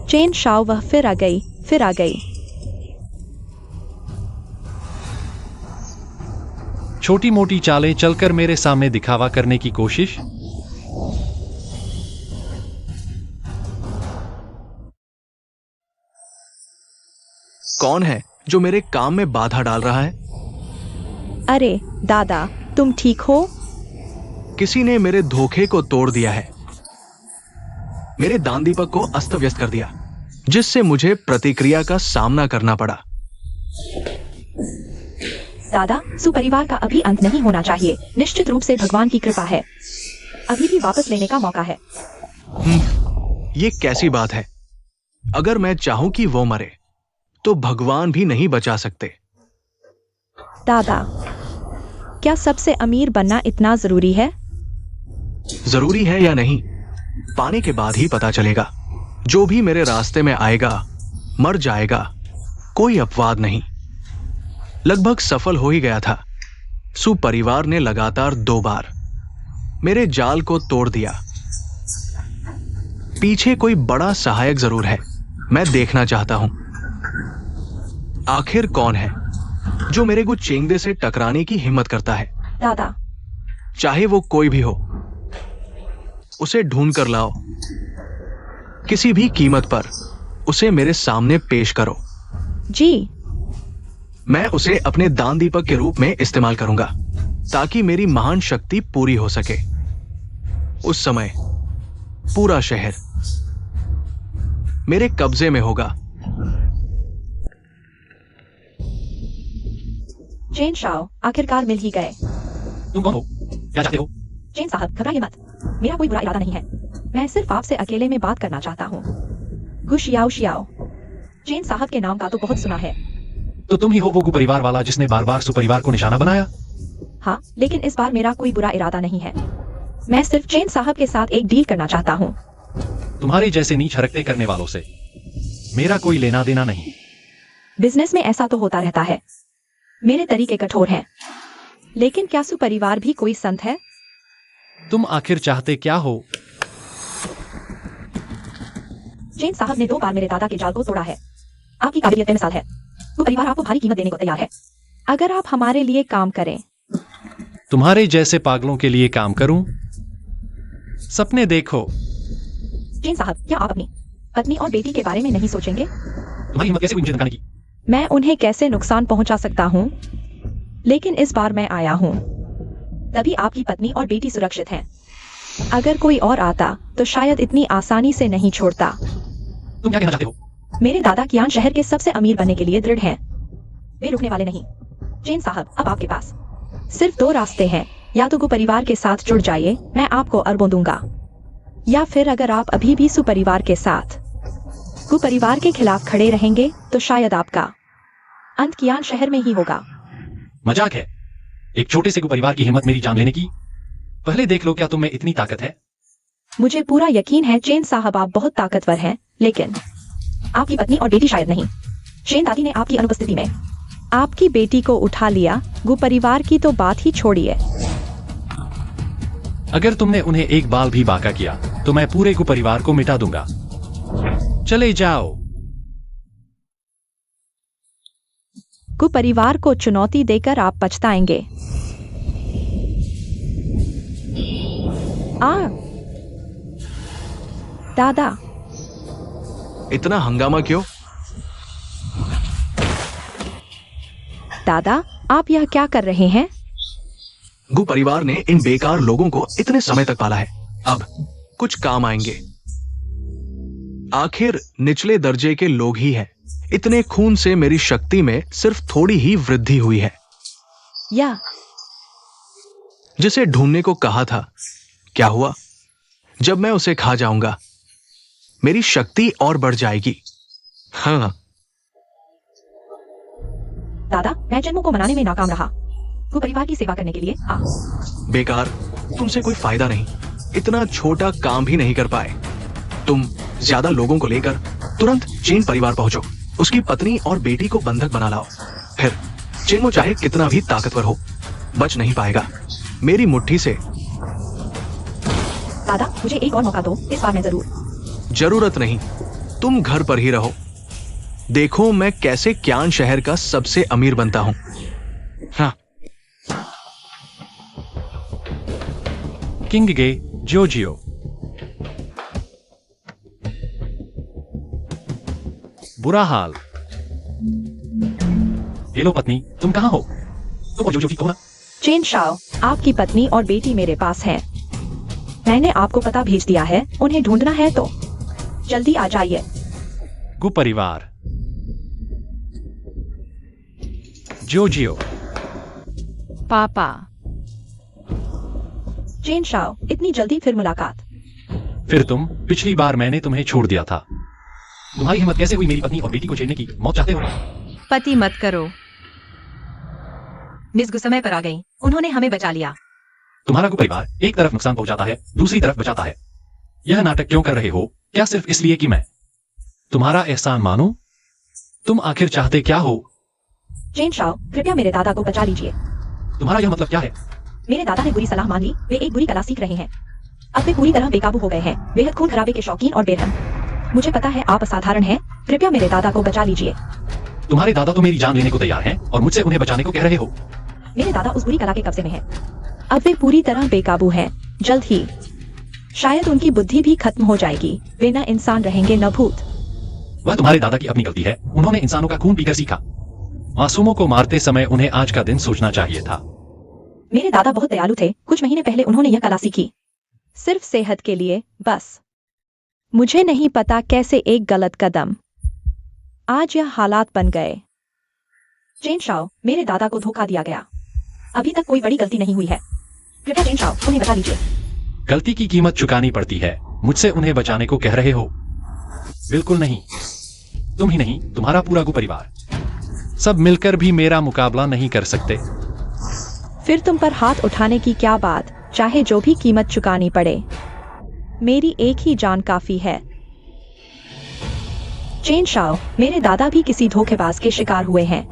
चेन शाओ, वह फिर आ गई, फिर आ गई। छोटी मोटी चालें चलकर मेरे सामने दिखावा करने की कोशिश। कौन है जो मेरे काम में बाधा डाल रहा है? अरे दादा, तुम ठीक हो? किसी ने मेरे धोखे को तोड़ दिया है, मेरे दान दीपक को अस्त व्यस्त कर दिया, जिससे मुझे प्रतिक्रिया का सामना करना पड़ा। दादा, सुपरिवार का अभी अंत नहीं होना चाहिए। निश्चित रूप से भगवान की कृपा है। अभी भी वापस लेने का मौका है। ये कैसी बात है? अगर मैं चाहूं कि वो मरे तो भगवान भी नहीं बचा सकते। दादा, क्या सबसे अमीर बनना इतना जरूरी है? जरूरी है या नहीं, पाने के बाद ही पता चलेगा। जो भी मेरे रास्ते में आएगा मर जाएगा, कोई अपवाद नहीं। लगभग सफल हो ही गया था। सुपरिवार ने लगातार 2 बार मेरे जाल को तोड़ दिया। पीछे कोई बड़ा सहायक जरूर है। मैं देखना चाहता हूं आखिर कौन है जो मेरे को चेंगदे से टकराने की हिम्मत करता है। दादा, चाहे वो कोई भी हो, उसे ढूंढ कर लाओ। किसी भी कीमत पर उसे मेरे सामने पेश करो। जी। मैं उसे अपने दान दीपक के रूप में इस्तेमाल करूंगा ताकि मेरी महान शक्ति पूरी हो सके। उस समय पूरा शहर मेरे कब्जे में होगा। चेन शाओ, आखिरकार मिल ही गए। तुम कौन हो? क्या चाहते हो? चेन साहब, घबराइए मत। मेरा कोई बुरा इरादा नहीं है। मैं सिर्फ आपसे अकेले में बात करना चाहता हूँ। गुशियाओ शियाओ। चेन साहब के नाम का तो बहुत सुना है। तो तुम ही हो वो परिवार वाला जिसने बार बार सुपरिवार को निशाना बनाया? हाँ, लेकिन इस बार मेरा कोई बुरा इरादा नहीं है। मैं सिर्फ चेन साहब के साथ एक डील करना चाहता हूँ। तुम्हारे जैसे नीच हरकतें करने वालों से मेरा कोई लेना देना नहीं। बिजनेस में ऐसा तो होता रहता है। मेरे तरीके कठोर हैं। लेकिन क्या सुपरिवार भी कोई संत है? तुम आखिर चाहते क्या हो? चेन साहब ने 2 बार मेरे दादा के जाल को तोड़ा है। आपकी काबिलियत मिसाल है। सुपरिवार आपको भारी कीमत देने को तैयार है, अगर आप हमारे लिए काम करें। तुम्हारे जैसे पागलों के लिए काम करूं? सपने देखो। चेन साहब, क्या आप अपनी पत्नी और बेटी के बारे में नहीं सोचेंगे? तुम्हारी हिम्मत कैसे हुई मुझे धमकाने की? मैं उन्हें कैसे नुकसान पहुंचा सकता हूं? लेकिन इस बार मैं आया हूं, तभी आपकी पत्नी और बेटी सुरक्षित हैं। अगर कोई और आता तो शायद इतनी आसानी से नहीं छोड़ता। तुम क्या कहना चाहते हो? मेरे दादा कियान शहर के सबसे अमीर बनने के लिए दृढ़ हैं। वे रुकने वाले नहीं। चेन साहब, अब आपके पास सिर्फ 2 रास्ते हैं। या तो परिवार के साथ जुड़ जाइए, मैं आपको अरबों दूंगा, या फिर अगर आप अभी भी सुपरिवार के साथ परिवार के खिलाफ खड़े रहेंगे तो शायद आपका अंत कियान शहर में ही होगा। मजाक है? एक छोटे से परिवार की हिम्मत मेरी जान लेने की? पहले देख लो क्या तुम में इतनी ताकत है। मुझे पूरा यकीन है चेन साहब, आप बहुत ताकतवर हैं, लेकिन आपकी पत्नी और बेटी शायद नहीं। शेन दादी ने आपकी अनुपस्थिति में आपकी बेटी को उठा लिया। परिवार की तो बात ही छोड़िए। अगर तुमने उन्हें एक बाल भी बाका किया तो मैं पूरे परिवार को मिटा दूंगा। चले जाओ। परिवार को चुनौती देकर आप पछताएंगे। दादा, इतना हंगामा क्यों? दादा, आप यह क्या कर रहे हैं? गु परिवार ने इन बेकार लोगों को इतने समय तक पाला है, अब कुछ काम आएंगे। आखिर निचले दर्जे के लोग ही हैं। इतने खून से मेरी शक्ति में सिर्फ थोड़ी ही वृद्धि हुई है। या जिसे ढूंढने को कहा था, क्या हुआ? जब मैं उसे खा जाऊंगा मेरी शक्ति और बढ़ जाएगी। हाँ, दादा, मैं जन्मों को मनाने में नाकाम रहा। वो परिवार की सेवा करने के लिए बेकार, तुमसे कोई फायदा नहीं। इतना छोटा काम भी नहीं कर पाए। तुम ज्यादा लोगों को लेकर तुरंत चेन परिवार पहुंचो। उसकी पत्नी और बेटी को बंधक बना लाओ। फिर चेनमो चाहे कितना भी ताकतवर हो, बच नहीं पाएगा मेरी मुट्ठी से। दादा, मुझे एक और मौका दो, इस बार मैं जरूरत नहीं, तुम घर पर ही रहो। देखो मैं कैसे क्यान शहर का सबसे अमीर बनता हूं। हाँ। किंग गे जोजियो। बुरा हाल। हेलो पत्नी, तुम कहां हो? तुम और जोजो की कौन? चेन शाओ, आपकी पत्नी और बेटी मेरे पास हैं। मैंने आपको पता भेज दिया है, उन्हें ढूंढना है तो जल्दी आ जाइए। गु परिवार। जोजियो। पापा। चेन शाओ, इतनी जल्दी फिर मुलाकात? फिर तुम, पिछली बार मैंने तुम्हें छोड़ दिया था। तुम्हारी हिम्मत कैसे हुई मेरी पत्नी और बेटी को छेड़ने की? मौत चाहते हो? पति मत करो। मिस गु समय पर आ गई, उन्होंने हमें बचा लिया। तुम्हारा गु परिवार एक तरफ नुकसान पहुंचाता है, दूसरी तरफ बचाता है। यह नाटक क्यों कर रहे हो? क्या सिर्फ इसलिए कि मैं तुम्हारा एहसान मानूं? तुम आखिर चाहते क्या हो? चेन शाओ, कृपया मेरे दादा को बचा लीजिए। तुम्हारा यह मतलब क्या है? मेरे दादा ने बुरी सलाह मान ली। वे एक बुरी कला सीख रहे हैं। अब वे पूरी तरह बेकाबू हो गए हैं। बेहद खून खराबे के शौकीन और बेरहम। मुझे पता है आप असाधारण हैं। कृपया मेरे दादा को बचा लीजिए। तुम्हारे दादा तो मेरी जान लेने को तैयार हैं और मुझसे उन्हें बचाने को कह रहे हो। मेरे दादा उस बुरी कला के कब्जे में हैं। अब वे पूरी तरह बेकाबू हैं। जल्द ही शायद उनकी बुद्धि भी खत्म हो जाएगी। वे न इंसान रहेंगे न भूत। वह तुम्हारे दादा की अपनी गलती है। उन्होंने इंसानों का खून पीकर सीखा। मासूमों को मारते समय उन्हें आज का दिन सोचना चाहिए था। मेरे दादा बहुत दयालु थे। कुछ महीने पहले उन्होंने यह कला सीखी, सिर्फ सेहत के लिए बस। मुझे नहीं पता कैसे एक गलत कदम आज यह हालात बन गए। चेन शाओ, मेरे दादा को धोखा दिया गया। अभी तक कोई बड़ी गलती नहीं हुई है। कृपया चेन शाओ, उन्हें बचा लीजिए। गलती की कीमत चुकानी पड़ती है। मुझसे उन्हें बचाने को कह रहे हो? बिल्कुल नहीं। तुम ही नहीं, तुम्हारा पूरा गु परिवार सब मिलकर भी मेरा मुकाबला नहीं कर सकते। फिर तुम पर हाथ उठाने की क्या बात, चाहे जो भी कीमत चुकानी पड़े। मेरी एक ही जान काफी है। चेन शाओ, मेरे दादा भी किसी धोखेबाज के शिकार हुए हैं।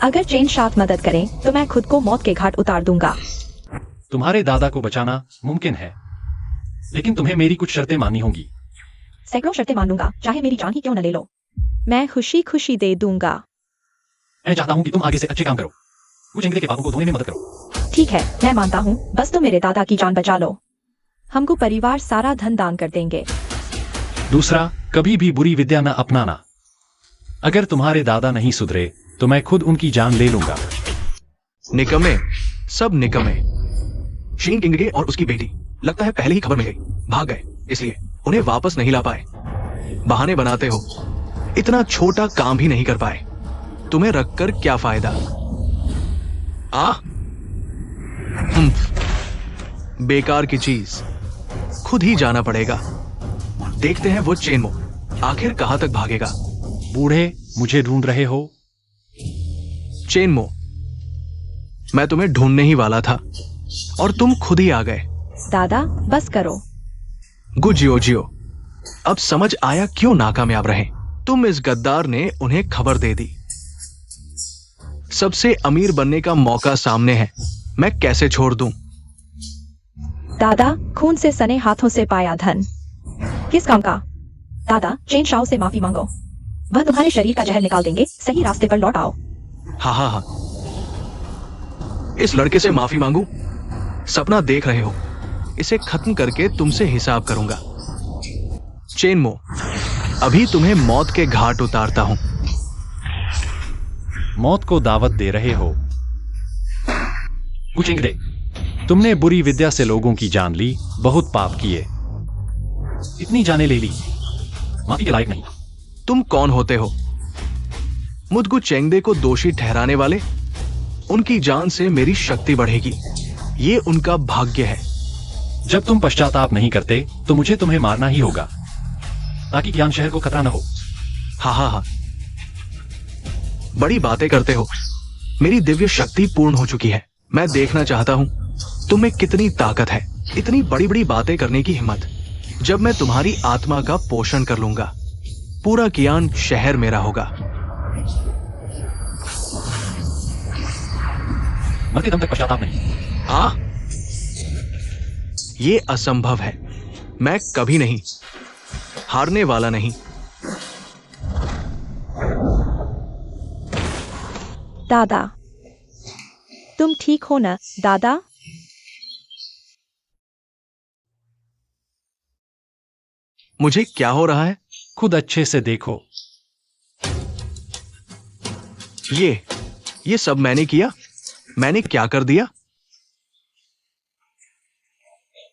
अगर चेन शाओ मदद करें तो मैं खुद को मौत के घाट उतार दूंगा। तुम्हारे दादा को बचाना मुमकिन है, लेकिन तुम्हें मेरी कुछ शर्तें माननी होंगी। सैकड़ों शर्तें मान लूंगा, चाहे मेरी जान ही क्यों न ले लो। मैं खुशी खुशी दे दूंगा। मैं चाहता हूं कि तुम आगे से अच्छे काम करो। कुछ इंगले के पापों को धोने में मदद करो। ठीक है, मैं मानता हूँ। बस तुम मेरे दादा की जान बचा लो। हमको परिवार सारा धन दान कर देंगे। दूसरा, कभी भी बुरी विद्या न अपनाना। अगर तुम्हारे दादा नहीं सुधरे तो मैं खुद उनकी जान ले लूंगा। निकम्मे, सब निकम्मे। शीन किंगगे और उसकी बेटी लगता है पहले ही खबर मिल गई, भाग गए, इसलिए उन्हें वापस नहीं ला पाए। बहाने बनाते हो, इतना छोटा काम भी नहीं कर पाए। तुम्हें रखकर क्या फायदा? बेकार की चीज, खुद ही जाना पड़ेगा। देखते हैं वो चेनमो आखिर कहां तक भागेगा। बूढ़े, मुझे ढूंढ रहे हो? चेनमो, मैं तुम्हें ढूंढने ही वाला था और तुम खुद ही आ गए। दादा, बस करो। गुजियो जियो, अब समझ आया क्यों नाकामयाब रहे। तुम इस गद्दार ने उन्हें खबर दे दी। सबसे अमीर बनने का मौका सामने है, मैं कैसे छोड़ दूं? दादा, खून से सने हाथों से पाया धन किस काम का? दादा, चेन शाओ से माफी मांगो। वह तुम्हारे शरीर का जहर निकाल देंगे। सही रास्ते पर लौट आओ। हाँ, इस लड़के से माफी मांगू? सपना देख रहे हो, इसे खत्म करके तुमसे हिसाब करूंगा। चेनमो, अभी तुम्हें मौत के घाट उतारता हूं। मौत को दावत दे रहे हो। पूछेंगे, तुमने बुरी विद्या से लोगों की जान ली, बहुत पाप किए, इतनी जाने ले ली, माफी के लायक नहीं। तुम कौन होते हो? मुदगु चेंगदे को दोषी ठहराने वाले? उनकी जान से मेरी शक्ति बढ़ेगी, ये उनका भाग्य है। जब तुम पश्चाताप नहीं करते तो मुझे तुम्हें मारना ही होगा, ताकि ज्ञान शहर को खतरा न हो। हाँ, बड़ी बातें करते हो। मेरी दिव्य शक्ति पूर्ण हो चुकी है। मैं देखना चाहता हूं तुम में कितनी ताकत है, इतनी बड़ी बड़ी बातें करने की हिम्मत। जब मैं तुम्हारी आत्मा का पोषण कर लूंगा, पूरा ज्ञान शहर मेरा होगा। मरते दम तक पश्चाताप नहीं। ये असंभव है। मैं कभी नहीं हारने वाला नहीं। दादा, तुम ठीक हो ना दादा? मुझे क्या हो रहा है? खुद अच्छे से देखो। ये सब मैंने किया? मैंने क्या कर दिया?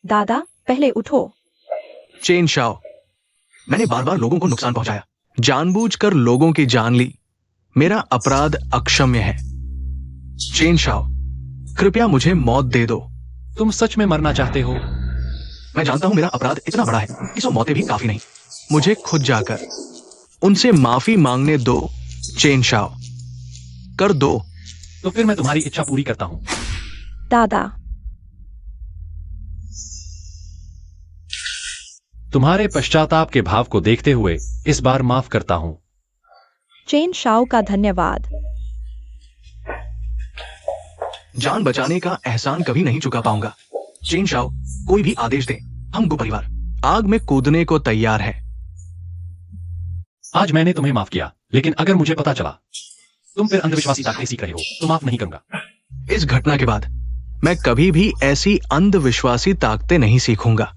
दादा, पहले उठो। चेन शाओ, मैंने बार बार लोगों को नुकसान पहुंचाया, जानबूझकर लोगों की जान ली। मेरा अपराध अक्षम्य है। चेन शाओ, कृपया मुझे मौत दे दो। तुम सच में मरना चाहते हो? मैं जानता हूं मेरा अपराध इतना बड़ा है कि 100 मौतें भी काफी नहीं। मुझे खुद जाकर उनसे माफी मांगने दो। चेन शाओ, कर दो। तो फिर मैं तुम्हारी इच्छा पूरी करता हूं। दादा, तुम्हारे पश्चाताप के भाव को देखते हुए इस बार माफ करता हूं। चेन शाओ का धन्यवाद। जान बचाने का एहसान कभी नहीं चुका पाऊंगा। चेन शाओ, कोई भी आदेश दे, हम गु परिवार आग में कूदने को तैयार है। आज मैंने तुम्हें माफ किया, लेकिन अगर मुझे पता चला तुम फिर अंधविश्वासी ताकतें सीख रहे हो तो माफ नहीं करूंगा। इस घटना के बाद मैं कभी भी ऐसी अंधविश्वासी ताकतें नहीं सीखूंगा।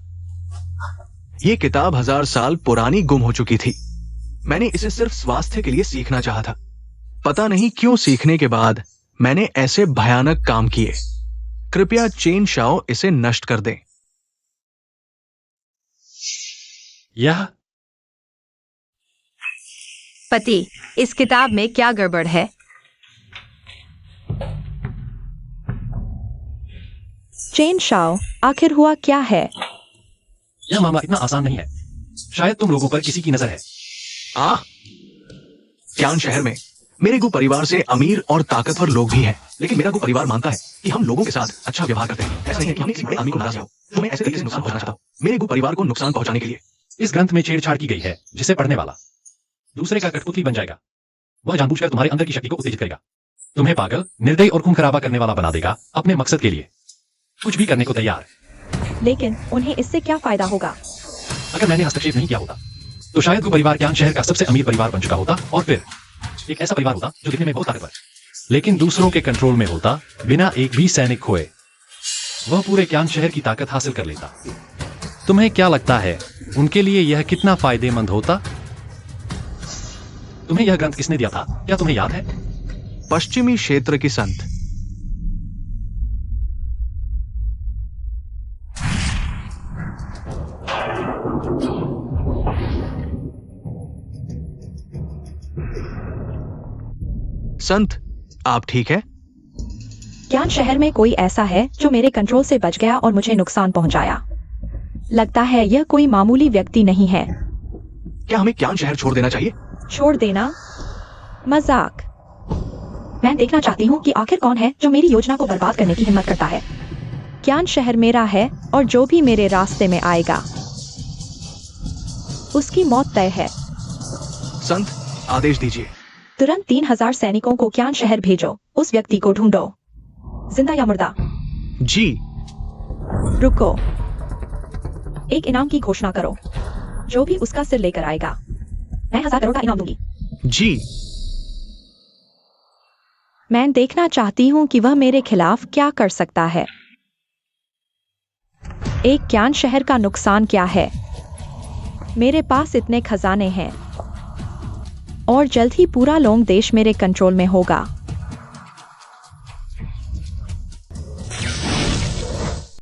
ये किताब 1000 साल पुरानी गुम हो चुकी थी। मैंने इसे सिर्फ स्वास्थ्य के लिए सीखना चाहा था। पता नहीं क्यों सीखने के बाद मैंने ऐसे भयानक काम किए। कृपया चेन शाओ इसे नष्ट कर दें। यह पति, इस किताब में क्या गड़बड़ है? चेन शाओ, आखिर हुआ क्या है? यह मामला इतना आसान नहीं है। शायद तुम लोगों पर किसी की नजर है। ज्ञान शहर में मेरे गु परिवार से अमीर और ताकतवर लोग भी हैं, लेकिन मेरा गु परिवार मानता है कि हम लोगों के साथ अच्छा व्यवहार करते हैं। ऐसा नहीं है कि हम किसी बड़े आदमी को नाराज हो, तो मैं ऐसे तरीके से नुकसान पहुंचाना चाहता हूं। मेरे गु परिवार को नुकसान पहुंचाने के लिए इस ग्रंथ में छेड़छाड़ की गई है, जिसे पढ़ने वाला दूसरे का कठपुतली बन जाएगा। वह जानबूझकर तुम्हारे अंदर की शक्ति को उत्तेजित करेगा, तुम्हें पागल, निर्दयी और खून खराबा करने वाला बना देगा। अपने मकसद के लिए कुछ भी करने को तैयार। लेकिन उन्हें इससे क्या फायदा होगा? अगर मैंने हस्तक्षेप नहीं किया होता तो शायद वो परिवार ज्ञान शहर का सबसे अमीर परिवार बन चुका होता, और फिर एक ऐसा परिवार होता जो दिखने में बहुत ताकतवर, लेकिन दूसरों के कंट्रोल में होता, बिना एक भी सैनिक खोए। वह पूरे ज्ञान शहर की ताकत हासिल कर लेता। तुम्हें क्या लगता है उनके लिए यह कितना फायदेमंद होता? तुम्हें यह ग्रंथ किसने दिया था, क्या तुम्हें याद है? पश्चिमी क्षेत्र की संत। संत, आप ठीक है? ज्ञान शहर में कोई ऐसा है जो मेरे कंट्रोल से बच गया और मुझे नुकसान पहुंचाया। लगता है यह कोई मामूली व्यक्ति नहीं है। क्या हमें ज्ञान शहर छोड़ देना चाहिए? छोड़ देना? मजाक। मैं देखना चाहती हूँ कि आखिर कौन है जो मेरी योजना को बर्बाद करने की हिम्मत करता है। ज्ञान शहर मेरा है और जो भी मेरे रास्ते में आएगा उसकी मौत तय है। संत, आदेश दीजिए। तुरंत 3000 सैनिकों को ज्ञान शहर भेजो। उस व्यक्ति को ढूंढो, जिंदा या मुर्दा। जी। रुको, एक इनाम की घोषणा करो। जो भी उसका सिर लेकर आएगा मैं 1000 करोड़ का इनाम दूंगी। जी। मैं देखना चाहती हूँ कि वह मेरे खिलाफ क्या कर सकता है। एक ज्ञान शहर का नुकसान क्या है? मेरे पास इतने खजाने हैं और जल्द ही पूरा लोंग देश मेरे कंट्रोल में होगा।